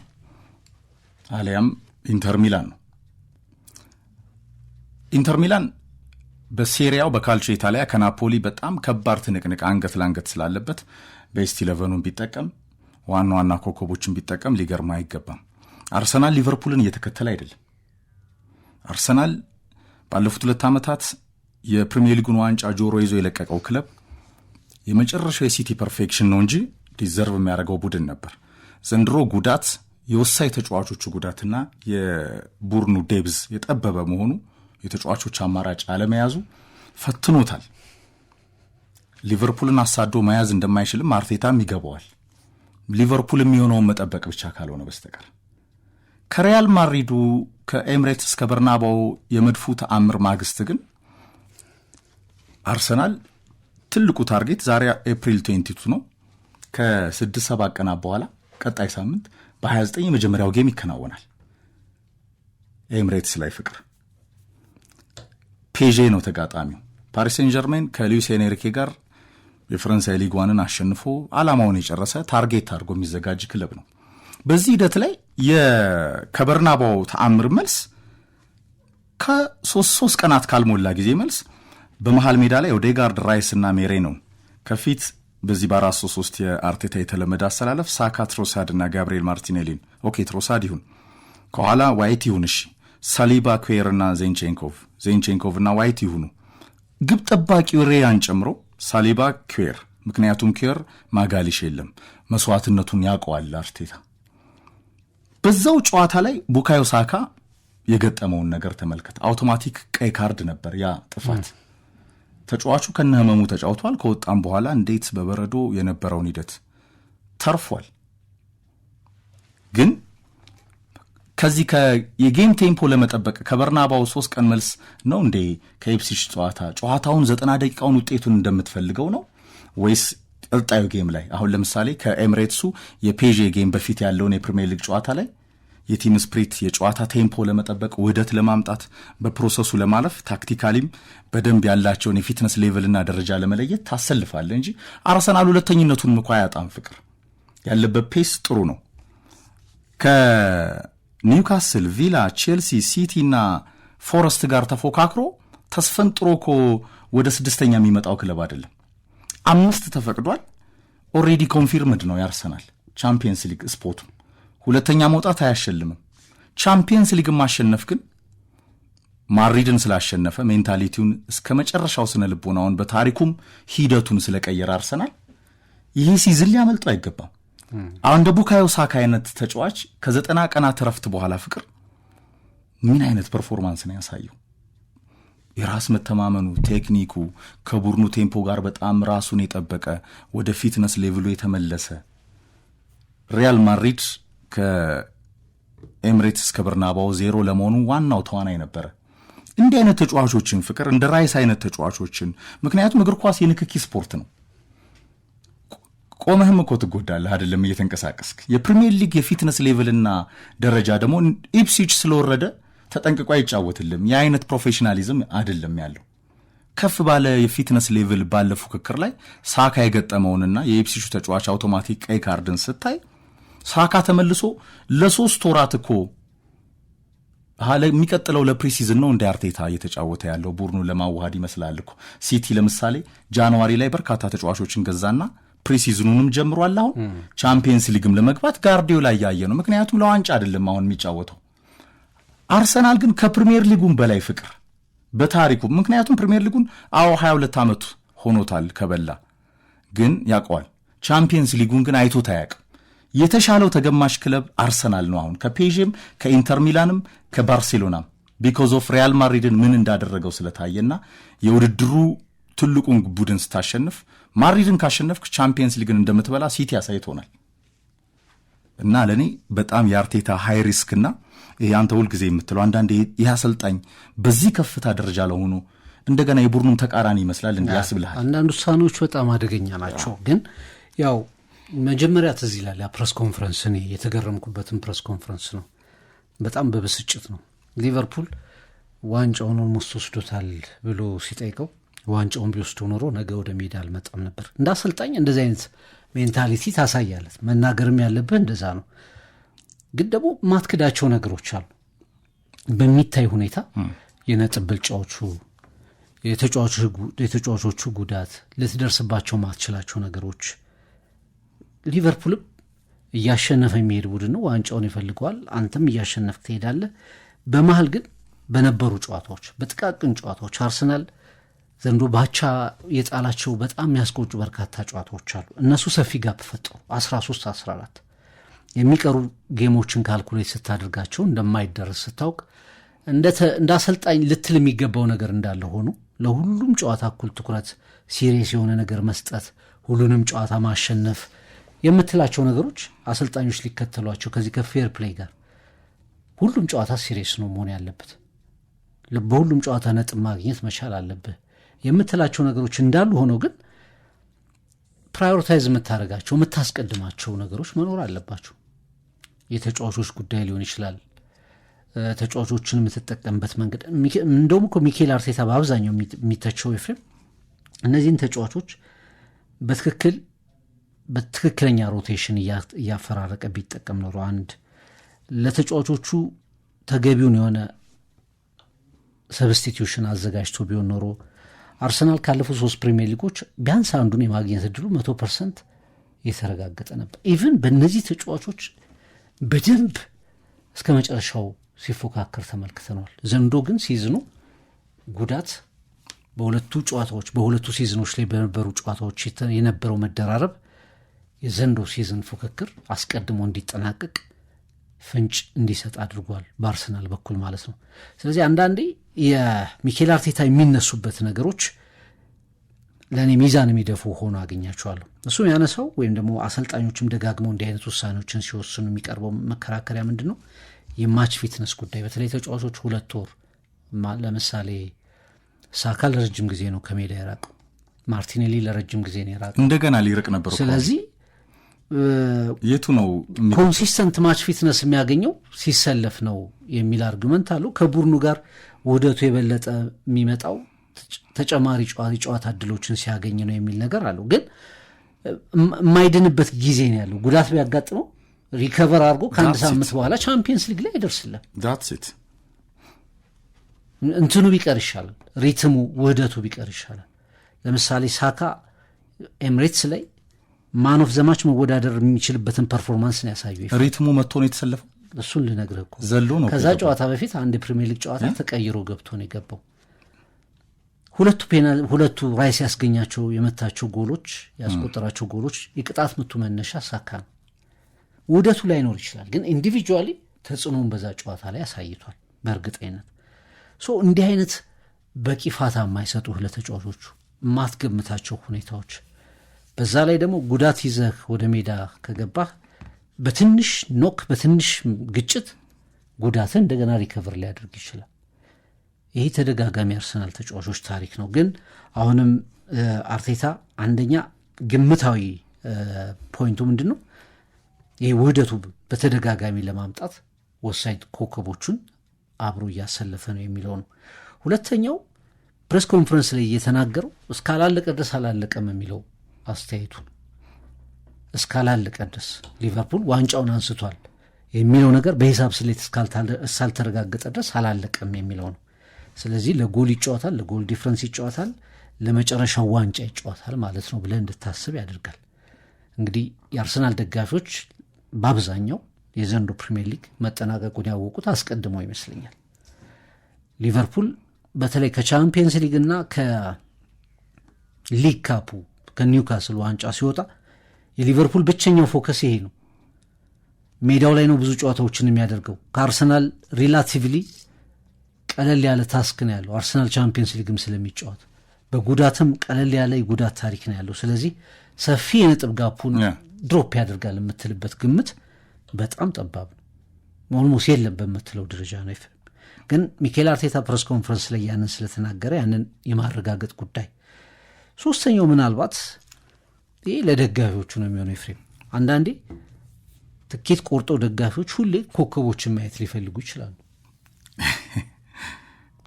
አሊያም ኢንተር ሚላን ነው። ኢንተር ሚላን በሴሪያው በካልቾ ኢታሊያ ከናፖሊ በጣም ከባድ ትንቅንቅ አንገት ለአንገት ስላለበት ቤስት 11ን ቢጠቀም ዋና ዋና ኮከቦችን ቢጠቀም ሊገርማ አይገባም። አርሰናል ሊቨርፑልን እየተከተለ አይደለም። አርሰናል ባለፉት 2 ዓመታት የፕሪሚየር ሊጉን ዋንጫ ጆሮ ይዞ የለቀቀው ክለብ የመጨረሻው የሲቲ ፐርፌክሽን ነው እንጂ ዲዘርቭ የሚያደርገው ቡድን ነበር። ዘንድሮ ጉዳት የወሳኝ ተጫዋቾቹ ጉዳትና የቡድኑ ዴብዝ የጠበበ መሆኑ የተጫዋቾች አማራጭ አለመያዙ ፈትኖታል። ሊቨርፑልን አሳዶ መያዝ እንደማይችልም አርቴታም ይገባዋል። ሊቨርፑል የሚሆነውን መጠበቅ ብቻ ካልሆነ በስተቀር ከሪያል ማድሪዱ ከኤምሬትስ እስከ በርናባው የመድፉ ተአምር ማግስት ግን አርሰናል ትልቁ ታርጌት ዛሬ ኤፕሪል 22 ነው። ከ6-7 ቀናት በኋላ ቀጣይ ሳምንት በ29 የመጀመሪያው ጌም ይከናወናል። ኤምሬትስ ላይ ፍቅር ፔዤ ነው ተጋጣሚው። ፓሪስ ሴን ጀርሜን ከሉዊስ ኤንሪኬ ጋር የፈረንሳይ ሊግ ዋንን አሸንፎ ዓላማውን የጨረሰ ታርጌት አድርጎ የሚዘጋጅ ክለብ ነው። በዚህ ሂደት ላይ ከበርናባው ተአምር መልስ ከ3 ቀናት ካልሞላ ጊዜ መልስ በመሃል ሜዳ ላይ ኦዴጋርድ፣ ራይስ እና ሜሬ ነው ከፊት በዚህ በ4-3 የአርቴታ የተለመደ አሰላለፍ ሳካ፣ ትሮሳድ እና ጋብሪኤል ማርቲኔሊን ኦኬ ትሮሳድ ይሁን ከኋላ ዋይት ይሁን እሺ ሳሊባ፣ ኩዌር እና ዜንቼንኮቭ እና ዋይት ይሁኑ። ግብ ጠባቂው ሬያን ጨምሮ ሳሊባ፣ ኩዌር ምክንያቱም ኩዌር ማጋሊሽ የለም መስዋዕትነቱን ያውቀዋል አርቴታ። በዛው ጨዋታ ላይ ቡካዮ ሳካ የገጠመውን ነገር ተመልከት። አውቶማቲክ ቀይ ካርድ ነበር ያ ጥፋት። ተጫዋቹ ከነህመሙ ተጫውቷል። ከወጣም በኋላ እንዴት በበረዶ የነበረውን ሂደት ተርፏል። ግን ከዚህ የጌም ቴምፖ ለመጠበቅ ከበርናባው 3 ቀን መልስ ነው እንዴ ከኢፕስዊች ጨዋታውን 90 ደቂቃውን ውጤቱን እንደምትፈልገው ነው ወይስ ቀጣዩ ጌም ላይ አሁን ለምሳሌ ከኤምሬትሱ የፔዤ ጌም በፊት ያለውን የፕሪሚየር ሊግ ጨዋታ ላይ የቲም ስፕሪት የጨዋታ ቴምፖ ለመጠበቅ ውህደት ለማምጣት በፕሮሰሱ ለማለፍ ታክቲካሊም በደንብ ያላቸውን የፊትነስ ሌቭልና ደረጃ ለመለየት ታሰልፋለ እንጂ አርሰናል ሁለተኝነቱን እንኳን አያጣም። ፍቅር ያለበት ፔስ ጥሩ ነው። ከኒውካስል፣ ቪላ፣ ቼልሲ፣ ሲቲ እና ፎረስት ጋር ተፎካክሮ ተስፈንጥሮ እኮ ወደ 6ኛ የሚመጣው ክለብ አይደለም። 5 ተፈቅዷል። ኦልሬዲ ኮንፊርምድ ነው የአርሰናል ቻምፒየንስ ሊግ ስፖርቱ። ሁለተኛ መውጣት አያሸልምም። ቻምፒየንስ ሊግ ማሸነፍ ግን ማድሪድን ስላሸነፈ ሜንታሊቲውን እስከ መጨረሻው ስነ ልቦናውን በታሪኩም ሂደቱን ስለቀየረ አርሰናል ይህ ሲዝን ሊያመልጡ አይገባም። አሁን እንደ ቡካዮ ሳካ አይነት ተጫዋች ከ90 ቀናት ረፍት በኋላ ፍቅር ምን አይነት ፐርፎርማንስ ነው ያሳየው? የራስ መተማመኑ፣ ቴክኒኩ ከቡድኑ ቴምፖ ጋር በጣም ራሱን የጠበቀ ወደ ፊትነስ ሌቭሉ የተመለሰ ሪያል ማድሪድ ከኤምሬትስ እስከ በርናባው 0 ለመሆኑ ዋናው ተዋናይ ነበረ። እንዲህ አይነት ተጫዋቾችን ፍቅር እንደ ራይስ አይነት ተጫዋቾችን ምክንያቱም እግር ኳስ የንክኪ ስፖርት ነው። ቆመህም እኮ ትጎዳለህ አይደለም እየተንቀሳቀስክ። የፕሪሚየር ሊግ የፊትነስ ሌቭልና ደረጃ ደግሞ ኢፕስዊች ስለወረደ ተጠንቅቆ አይጫወትልም። የአይነት ፕሮፌሽናሊዝም አይደለም ያለው። ከፍ ባለ የፊትነስ ሌቭል ባለ ፉክክር ላይ ሳካ የገጠመውንና የኢፕስዊቹ ተጫዋች አውቶማቲክ ቀይ ካርድን ስታይ ሳካ ተመልሶ ለ3 ወራት እኮ የሚቀጥለው ለፕሪሲዝን ነው እንደ አርቴታ እየተጫወተ ያለው ቡድኑ ለማዋሃድ ይመስላል እኮ። ሲቲ ለምሳሌ ጃንዋሪ ላይ በርካታ ተጫዋቾችን ገዛና ፕሪሲዝኑንም ጀምሯል። አሁን ቻምፒየንስ ሊግም ለመግባት ጋርዲዮላ ላይ ያየ ነው። ምክንያቱም ለዋንጫ አይደለም አሁን የሚጫወተው። አርሰናል ግን ከፕሪሚየር ሊጉን በላይ ፍቅር በታሪኩ ምክንያቱም ፕሪሚየር ሊጉን 22 ዓመት ሆኖታል ከበላ ግን ያውቀዋል። ቻምፒየንስ ሊጉን ግን አይቶት አያውቅም። የተሻለው ተገማሽ ክለብ አርሰናል ነው አሁን ከፔዥም ከኢንተር ሚላንም ከባርሴሎናም ቢኮዝ ኦፍ ሪያል ማድሪድን ምን እንዳደረገው ስለታየና የውድድሩ ትልቁን ቡድን ስታሸንፍ ማድሪድን ካሸነፍክ ቻምፒየንስ ሊግን እንደምትበላ ሲቲ ያሳይቶናል። እና ለኔ በጣም የአርቴታ ሃይ ሪስክና አንተ ሁል ጊዜ የምትለው አንዳንዴ ይህ አሰልጣኝ በዚህ ከፍታ ደረጃ ለሆኑ እንደገና የቡድኑም ተቃራኒ ይመስላል እንዲያስብልሃል። አንዳንድ ውሳኔዎች በጣም አደገኛ ናቸው። ግን ያው መጀመሪያ ትዝ ይላል ያ ፕሬስ ኮንፈረንስ፣ እኔ የተገረምኩበትን ፕሬስ ኮንፈረንስ ነው። በጣም በብስጭት ነው። ሊቨርፑል ዋንጫውን ኦልሞስት ወስዶታል ብሎ ሲጠይቀው ዋንጫውን ቢወስዶ ኖሮ ነገ ወደ ሜዳ አልመጣም ነበር። እንደ አሰልጣኝ እንደዚህ አይነት ሜንታሊቲ ታሳያለት። መናገርም ያለብህ እንደዛ ነው። ግን ደግሞ ማትክዳቸው ነገሮች አሉ። በሚታይ ሁኔታ የነጥብ ብልጫዎቹ፣ የተጫዋቾቹ ጉዳት፣ ልትደርስባቸው ማትችላቸው ነገሮች። ሊቨርፑልም እያሸነፈ የሚሄድ ቡድን ነው። ዋንጫውን ይፈልገዋል። አንተም እያሸነፍክ ትሄዳለህ። በመሀል ግን በነበሩ ጨዋታዎች፣ በጥቃቅን ጨዋታዎች አርሰናል ዘንዶ ባቻ የጣላቸው በጣም ያስቆጩ በርካታ ጨዋታዎች አሉ። እነሱ ሰፊ ጋፕ ፈጥሩ 13-14 የሚቀሩ ጌሞችን ካልኩሌት ስታደርጋቸው እንደማይደረስ ስታውቅ እንደ አሰልጣኝ ልትል የሚገባው ነገር እንዳለ ሆኖ ለሁሉም ጨዋታ እኩል ትኩረት፣ ሲሪየስ የሆነ ነገር መስጠት፣ ሁሉንም ጨዋታ ማሸነፍ የምትላቸው ነገሮች አሰልጣኞች ሊከተሏቸው ከዚህ ከፌር ፕሌይ ጋር ሁሉም ጨዋታ ሲሪየስ ነው መሆን ያለበት። በሁሉም ጨዋታ ነጥብ ማግኘት መቻል አለብህ የምትላቸው ነገሮች እንዳሉ ሆነው ግን ፕራዮሪታይዝ የምታደርጋቸው የምታስቀድማቸው ነገሮች መኖር አለባቸው። የተጫዋቾች ጉዳይ ሊሆን ይችላል። ተጫዋቾችን የምትጠቀምበት መንገድ እንደውም እኮ ሚኬል አርቴታ በአብዛኛው የሚተቸው ኤፍሬም እነዚህን ተጫዋቾች በትክክለኛ ሮቴሽን እያፈራረቀ ቢጠቀም ኖሮ አንድ ለተጫዋቾቹ ተገቢውን የሆነ ሰብስቲቱሽን አዘጋጅቶ ቢሆን ኖሮ አርሰናል ካለፉት 3 ፕሪሚየር ሊጎች ቢያንስ አንዱን የማግኘት እድሉ 100% የተረጋገጠ ነበር። ኢቭን በእነዚህ ተጫዋቾች በደንብ እስከ መጨረሻው ሲፎካከር ተመልክተናል። ዘንዶ ግን ሲዝኑ ጉዳት በሁለቱ ሲዝኖች ላይ በነበሩ ጨዋታዎች የነበረው መደራረብ የዘንዶ ሲዝን ፉክክር አስቀድሞ እንዲጠናቀቅ ፍንጭ እንዲሰጥ አድርጓል በአርሰናል በኩል ማለት ነው። ስለዚህ አንዳንዴ የሚኬል አርቴታ የሚነሱበት ነገሮች ለእኔ ሚዛን የሚደፉ ሆኖ አገኛቸዋለሁ። እሱም ያነሳው ወይም ደግሞ አሰልጣኞችም ደጋግመው እንዲህ አይነት ውሳኔዎችን ሲወስኑ የሚቀርበው መከራከሪያ ምንድን ነው? የማች ፊትነስ ጉዳይ። በተለይ ተጫዋቾች 2 ወር ለምሳሌ ሳካ ለረጅም ጊዜ ነው ከሜዳ የራቀው። ማርቲኔሊ ለረጅም ጊዜ ነው የራቀው፣ እንደገና ሊርቅ ነበር። ስለዚህ የቱ ነው ኮንሲስተንት ማች ፊትነስ የሚያገኘው ሲሰለፍ ነው የሚል አርጉመንት አለው። ከቡድኑ ጋር ውህደቱ የበለጠ የሚመጣው ተጨማሪ ጨዋታ እድሎችን ሲያገኝ ነው የሚል ነገር አለው። ግን የማይድንበት ጊዜ ነው ያለው። ጉዳት ቢያጋጥመው ሪከቨር አድርጎ ከአንድ ሳምንት በኋላ ቻምፒየንስ ሊግ ላይ አይደርስልም። እንትኑ ቢቀር ይሻላል፣ ሪትሙ ውህደቱ ቢቀር ይሻላል። ለምሳሌ ሳካ ኤምሬትስ ላይ ማን ኦፍ ዘማች መወዳደር የሚችልበትን ፐርፎርማንስ ነው ያሳየው። ሪትሙ መጥቶ ነው የተሰለፈው። እሱን ልነግርህ እኮ ዘሎ ነው። ከዛ ጨዋታ በፊት አንድ ፕሪሚየር ሊግ ጨዋታ ተቀይሮ ገብቶ ነው የገባው። ሁለቱ ራይስ ያስገኛቸው የመታቸው ጎሎች ያስቆጠራቸው ጎሎች የቅጣት ምቱ መነሻ ሳካ ነው። ውህደቱ ላይኖር ይችላል፣ ግን ኢንዲቪጁዋሊ ተጽዕኖውን በዛ ጨዋታ ላይ አሳይቷል በእርግጠኝነት። እንዲህ አይነት በቂ ፋታ የማይሰጡ ለተጫዋቾቹ የማትገምታቸው ሁኔታዎች፣ በዛ ላይ ደግሞ ጉዳት ይዘህ ወደ ሜዳ ከገባህ በትንሽ ኖክ በትንሽ ግጭት ጉዳትን እንደገና ሪከቨር ሊያደርግ ይችላል። ይሄ ተደጋጋሚ አርሰናል ተጫዋቾች ታሪክ ነው። ግን አሁንም አርቴታ አንደኛ ግምታዊ ፖይንቱ ምንድን ነው? ይሄ ውህደቱ በተደጋጋሚ ለማምጣት ወሳኝ ኮከቦቹን አብሮ እያሰለፈ ነው የሚለው ነው። ሁለተኛው ፕሬስ ኮንፈረንስ ላይ እየተናገረው እስካላለቀ ድረስ አላለቀም የሚለው አስተያየቱ እስካላለቀ ድረስ ሊቨርፑል ዋንጫውን አንስቷል የሚለው ነገር በሂሳብ ስሌት እስካልተረጋገጠ ድረስ አላለቀም የሚለው ነው። ስለዚህ ለጎል ይጫወታል፣ ለጎል ዲፍረንስ ይጫወታል፣ ለመጨረሻው ዋንጫ ይጫወታል ማለት ነው ብለህ እንድታስብ ያደርጋል። እንግዲህ የአርሰናል ደጋፊዎች በአብዛኛው የዘንድሮ ፕሪሚየር ሊግ መጠናቀቁን ያወቁት አስቀድመው ይመስለኛል። ሊቨርፑል በተለይ ከቻምፒየንስ ሊግ እና ከሊግ ካፑ ከኒውካስል ዋንጫ ሲወጣ የሊቨርፑል ብቸኛው ፎከስ ይሄ ነው። ሜዳው ላይ ነው ብዙ ጨዋታዎችን የሚያደርገው። ከአርሰናል ሪላቲቭሊ ቀለል ያለ ታስክ ነው ያለው። አርሰናል ቻምፒየንስ ሊግም ስለሚጫወት በጉዳትም ቀለል ያለ የጉዳት ታሪክ ነው ያለው። ስለዚህ ሰፊ የነጥብ ጋፑን ድሮፕ ያደርጋል የምትልበት ግምት በጣም ጠባብ ነው። ኦልሞስት የለም በምትለው ደረጃ ነው። ግን ሚኬል አርቴታ ፕሬስ ኮንፈረንስ ላይ ያንን ስለተናገረ ያንን የማረጋገጥ ጉዳይ። ሶስተኛው ምናልባት ይሄ ለደጋፊዎቹ ነው የሚሆነው። ኤፍሬም አንዳንዴ ትኬት ቆርጦ ደጋፊዎች ሁሌ ኮከቦችን ማየት ሊፈልጉ ይችላሉ።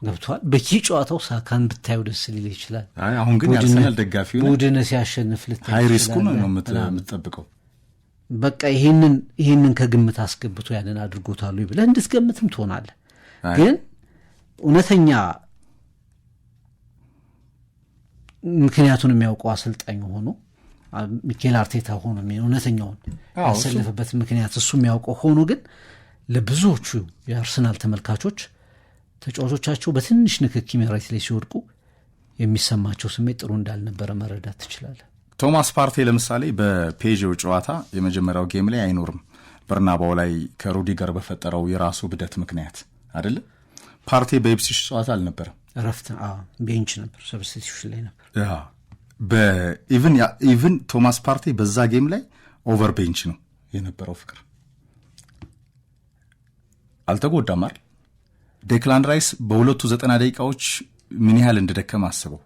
ገብቷል። በየጨዋታው ሳካን ብታየው ደስ ሊል ይችላል። አሁን ግን ያርሰናል ደጋፊ ነው ቡድን ሲያሸንፍ ልታይ ሃይ ሪስኩ ነው የምትጠብቀው። በቃ ይሄንን ከግምት አስገብቶ ያንን አድርጎታሉ ብለህ እንድትገምትም ትሆናለህ። ግን እውነተኛ ምክንያቱን የሚያውቀው አሰልጣኝ ሆኖ ሚኬል አርቴታ ሆኖ እውነተኛውን ያሰለፈበት ምክንያት እሱ የሚያውቀው ሆኖ ግን ለብዙዎቹ የአርሰናል ተመልካቾች ተጫዋቾቻቸው በትንሽ ንክኪ መሬት ላይ ሲወድቁ የሚሰማቸው ስሜት ጥሩ እንዳልነበረ መረዳት ትችላለህ። ቶማስ ፓርቴ ለምሳሌ በፔዥው ጨዋታ የመጀመሪያው ጌም ላይ አይኖርም። በርናባው ላይ ከሩዲገር በፈጠረው የራሱ ብደት ምክንያት አይደለ? ፓርቴ በኢፕስዊች ጨዋታ አልነበረም፣ እረፍት ቤንች ነበር፣ ሰብስቲቲዩሽን ላይ ነበር። ኢቭን ቶማስ ፓርቴ በዛ ጌም ላይ ኦቨር ቤንች ነው የነበረው። ፍቅር አልተጎዳም አይደል? ዴክላን ራይስ በሁለቱ 90 ደቂቃዎች ምን ያህል እንደደከመ አስበው።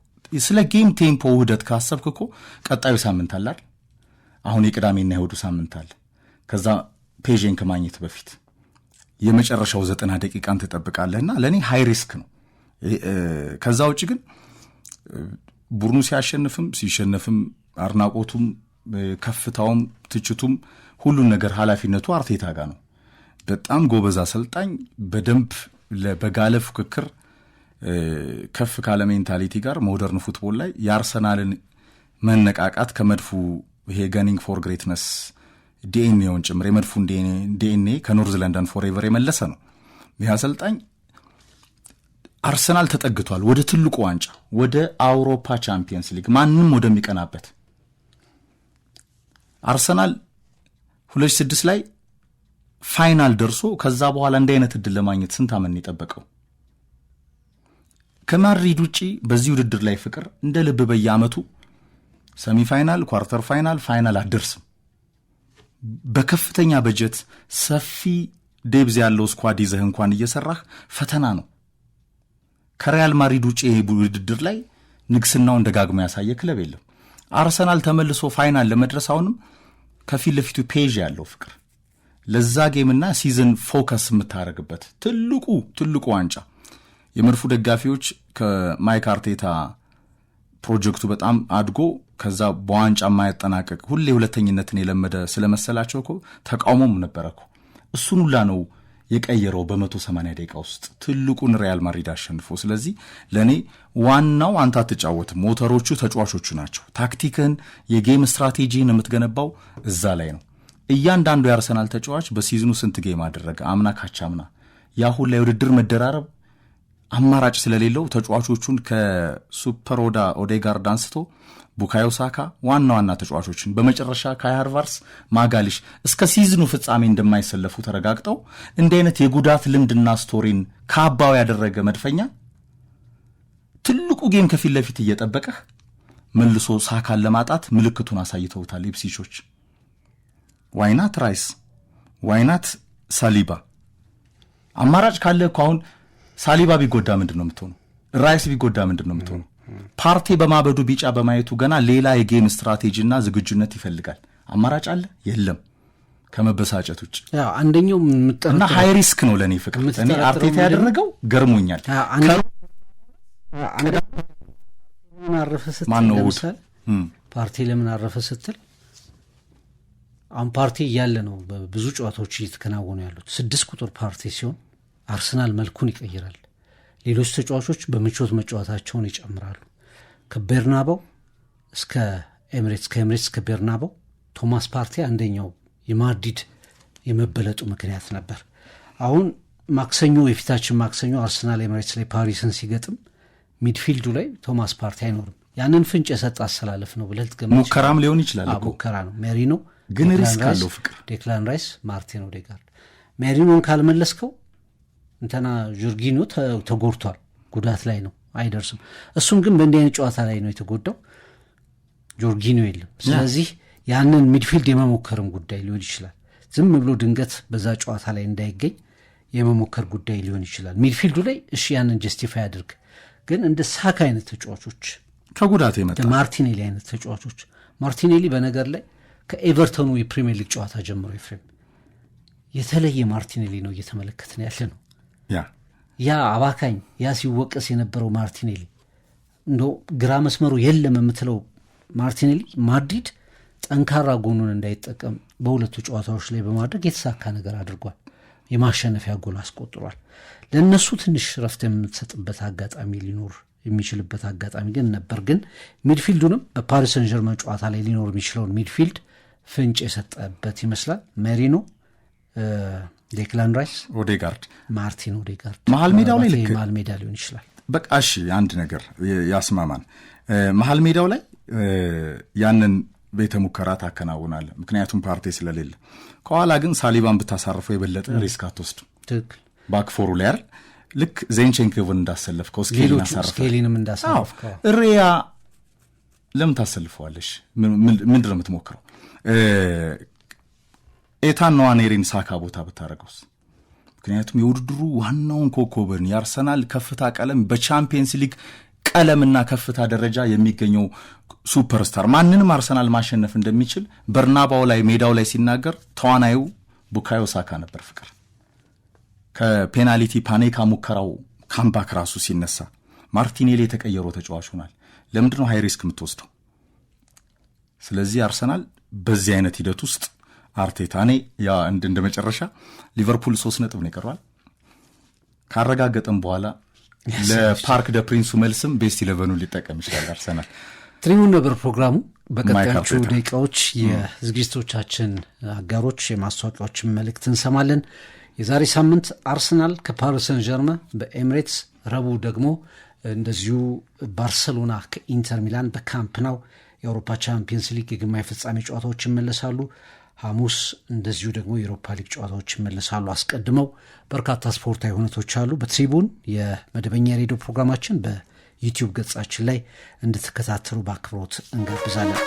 ስለ ጌም ቴምፖ ውህደት ካሰብክ እኮ ቀጣዩ ሳምንት አለ አይደል? አሁን የቅዳሜና የእሁዱ ሳምንት አለ። ከዛ ፔዥን ከማግኘት በፊት የመጨረሻው 90 ደቂቃን ትጠብቃለህና ለእኔ ሃይ ሪስክ ነው። ከዛ ውጭ ግን ቡድኑ ሲያሸንፍም ሲሸነፍም አድናቆቱም ከፍታውም ትችቱም ሁሉን ነገር ኃላፊነቱ አርቴታ ጋር ነው። በጣም ጎበዝ አሰልጣኝ በደንብ በጋለ ፉክክር ከፍ ካለ ሜንታሊቲ ጋር ሞደርን ፉትቦል ላይ የአርሰናልን መነቃቃት ከመድፉ ይሄ ገኒንግ ፎር ግሬትነስ ዲኤንኤውን ጭምር የመድፉን ዲኤንኤ ከኖርዝ ለንደን ፎሬቨር የመለሰ ነው። ይህ አሰልጣኝ አርሰናል ተጠግቷል ወደ ትልቁ ዋንጫ፣ ወደ አውሮፓ ቻምፒየንስ ሊግ ማንም ወደሚቀናበት። አርሰናል 2006 ላይ ፋይናል ደርሶ ከዛ በኋላ እንዲህ አይነት እድል ለማግኘት ስንት አመን የጠበቀው። ከማድሪድ ውጪ በዚህ ውድድር ላይ ፍቅር እንደ ልብ በየአመቱ ሰሚፋይናል፣ ኳርተር ፋይናል፣ ፋይናል አደርስም። በከፍተኛ በጀት ሰፊ ዴብዝ ያለው ስኳድ ይዘህ እንኳን እየሰራህ ፈተና ነው። ከሪያል ማድሪድ ውጪ ውድድር ላይ ንግስናውን ደጋግሞ ያሳየ ክለብ የለም። አርሰናል ተመልሶ ፋይናል ለመድረስ አሁንም ከፊት ለፊቱ ፔዥ ያለው ፍቅር ለዛ ጌምና ሲዝን ፎከስ የምታደርግበት ትልቁ ዋንጫ የመድፉ ደጋፊዎች ከማይክ አርቴታ ፕሮጀክቱ በጣም አድጎ ከዛ በዋንጫ የማያጠናቀቅ ሁሌ ሁለተኝነትን የለመደ ስለመሰላቸው እኮ ተቃውሞም ነበረ እኮ። እሱን ሁላ ነው የቀየረው በ180 ደቂቃ ውስጥ ትልቁን ሪያል ማድሪድ አሸንፎ። ስለዚህ ለእኔ ዋናው አንተ አትጫወትም፣ ሞተሮቹ ተጫዋቾቹ ናቸው። ታክቲክን የጌም ስትራቴጂን የምትገነባው እዛ ላይ ነው። እያንዳንዱ የአርሰናል ተጫዋች በሲዝኑ ስንት ጌም አደረገ? አምና ካቻምና ያ ሁላ የውድድር መደራረብ አማራጭ ስለሌለው ተጫዋቾቹን ከሱፐር ኦዴጋርድ አንስቶ ቡካዮ ሳካ ዋና ተጫዋቾችን በመጨረሻ ካይ ሃቨርትዝ ማጋሊሽ እስከ ሲዝኑ ፍጻሜ እንደማይሰለፉ ተረጋግጠው እንዲህ አይነት የጉዳት ልምድና ስቶሪን ካባው ያደረገ መድፈኛ ትልቁ ጌም ከፊት ለፊት እየጠበቀህ መልሶ ሳካን ለማጣት ምልክቱን አሳይተውታል ኢፕሲቾች። ዋይናት ራይስ፣ ዋይናት ሳሊባ አማራጭ ካለ እኮ አሁን ሳሊባ ቢጎዳ ምንድን ነው የምትሆነው? ራይስ ቢጎዳ ምንድን ነው የምትሆነው? ፓርቴ በማበዱ ቢጫ በማየቱ ገና ሌላ የጌም ስትራቴጂና ዝግጁነት ይፈልጋል። አማራጭ አለ የለም ከመበሳጨት ውጭ። አንደኛው እና ሃይ ሪስክ ነው ለኔ ፍቅር። እኔ አርቴታ ያደረገው ገርሞኛል። ፓርቴ ለምን አረፈ ስትል አሁን ፓርቴ እያለ ነው በብዙ ጨዋታዎች እየተከናወኑ ያሉት። 6 ቁጥር ፓርቴ ሲሆን አርሰናል መልኩን ይቀይራል። ሌሎች ተጫዋቾች በምቾት መጫወታቸውን ይጨምራሉ። ከቤርናባው እስከ ኤምሬትስ፣ ከኤምሬትስ እስከ ቤርናባው ቶማስ ፓርቴ አንደኛው የማድሪድ የመበለጡ ምክንያት ነበር። አሁን የፊታችን ማክሰኞ አርሰናል ኤምሬትስ ላይ ፓሪስን ሲገጥም ሚድፊልዱ ላይ ቶማስ ፓርቴ አይኖርም። ያንን ፍንጭ የሰጠ አሰላለፍ ነው ብለህ ትገምታለህ። ሙከራም ሊሆን ይችላል እኮ ሙከራ ነው። ሜሪኖ ግን ሪስክ አለው ፍቅር። ዴክላን ራይስ፣ ማርቲን ኦዴጋርድ። ሜሪኖን ካልመለስከው እንትና ጆርጊኒዮ ተጎድቷል፣ ጉዳት ላይ ነው፣ አይደርስም። እሱም ግን በእንዲህ አይነት ጨዋታ ላይ ነው የተጎዳው። ጆርጊኒዮ የለም። ስለዚህ ያንን ሚድፊልድ የመሞከርም ጉዳይ ሊሆን ይችላል። ዝም ብሎ ድንገት በዛ ጨዋታ ላይ እንዳይገኝ የመሞከር ጉዳይ ሊሆን ይችላል። ሚድፊልዱ ላይ ያንን ጀስቲፋይ አድርግ። ግን እንደ ሳካ አይነት ተጫዋቾች ከጉዳት የመጣ ማርቲኔሊ አይነት ተጫዋቾች ማርቲኔሊ በነገር ላይ ከኤቨርተኑ የፕሪሚየር ሊግ ጨዋታ ጀምሮ የተለየ ማርቲኔሊ ነው እየተመለከትን ያለ ነው። ያ አባካኝ ያ ሲወቀስ የነበረው ማርቲኔሊ እንደው ግራ መስመሩ የለም የምትለው ማርቲኔሊ ማድሪድ ጠንካራ ጎኑን እንዳይጠቀም በሁለቱ ጨዋታዎች ላይ በማድረግ የተሳካ ነገር አድርጓል። የማሸነፊያ ጎል አስቆጥሯል። ለነሱ ትንሽ ረፍት የምትሰጥበት አጋጣሚ ሊኖር የሚችልበት አጋጣሚ ግን ነበር። ግን ሚድፊልዱንም በፓሪስ ሰን ዠርመን ጨዋታ ላይ ሊኖር የሚችለውን ሚድፊልድ ፍንጭ የሰጠበት ይመስላል። ሜሪኖ፣ ዴክላን ራይስ፣ ኦዴጋርድ፣ ማርቲን ኦዴጋርድ መሀል ሜዳው ላይ ልክ መሀል ሜዳ ሊሆን ይችላል። በቃ እሺ፣ አንድ ነገር ያስማማን። መሀል ሜዳው ላይ ያንን ቤተ ሙከራ ታከናውናለ፣ ምክንያቱም ፓርቴ ስለሌለ። ከኋላ ግን ሳሊባን ብታሳርፈው የበለጠ ሪስክ አትወስድም። ትክክል። ባክፎሩ ላይ አይደል ልክ ዜንቼንኮቭን እንዳሰለፍከው ስኬሊንም እንዳሰለፍከው ሪያ ለምን ታሰልፈዋለሽ? ምንድን ነው የምትሞክረው? ኤታን ነዋኔሪን ሳካ ቦታ ብታደረገውስ? ምክንያቱም የውድድሩ ዋናውን ኮከብን የአርሰናል ከፍታ ቀለም በቻምፒየንስ ሊግ ቀለምና ከፍታ ደረጃ የሚገኘው ሱፐርስታር ማንንም አርሰናል ማሸነፍ እንደሚችል በርናባው ላይ ሜዳው ላይ ሲናገር ተዋናዩ ቡካዮ ሳካ ነበር። ፍቅር ከፔናልቲ ፓኔካ ሙከራው ካምባክ ራሱ ሲነሳ ማርቲኔሊ የተቀየረው ተጫዋች ሆናል። ለምንድነው ሃይ ሪስክ የምትወስደው? ስለዚህ አርሰናል በዚህ አይነት ሂደት ውስጥ አርቴታኔ ያ እንደ መጨረሻ ሊቨርፑል 3 ነጥብ ነው ይቀርዋል ካረጋገጠም በኋላ ለፓርክ ደ ፕሪንሱ መልስም ቤስት 11ን ሊጠቀም ይችላል አርሰናል። ትሪቡን ነበር ፕሮግራሙ። በቀጣዮቹ ደቂቃዎች የዝግጅቶቻችን አጋሮች የማስታወቂያዎችን መልእክት እንሰማለን። የዛሬ ሳምንት አርሰናል ከፓሪስ ሰን ዠርመን በኤምሬትስ፣ ረቡዕ ደግሞ እንደዚሁ ባርሰሎና ከኢንተር ሚላን በካምፕ ናው የአውሮፓ ቻምፒየንስ ሊግ የግማሽ ፍጻሜ ጨዋታዎች ይመለሳሉ። ሐሙስ እንደዚሁ ደግሞ የአውሮፓ ሊግ ጨዋታዎች ይመለሳሉ። አስቀድመው በርካታ ስፖርታዊ ሁነቶች አሉ። በትሪቡን የመደበኛ ሬዲዮ ፕሮግራማችን በዩቲዩብ ገጻችን ላይ እንድትከታተሉ በአክብሮት እንጋብዛለን።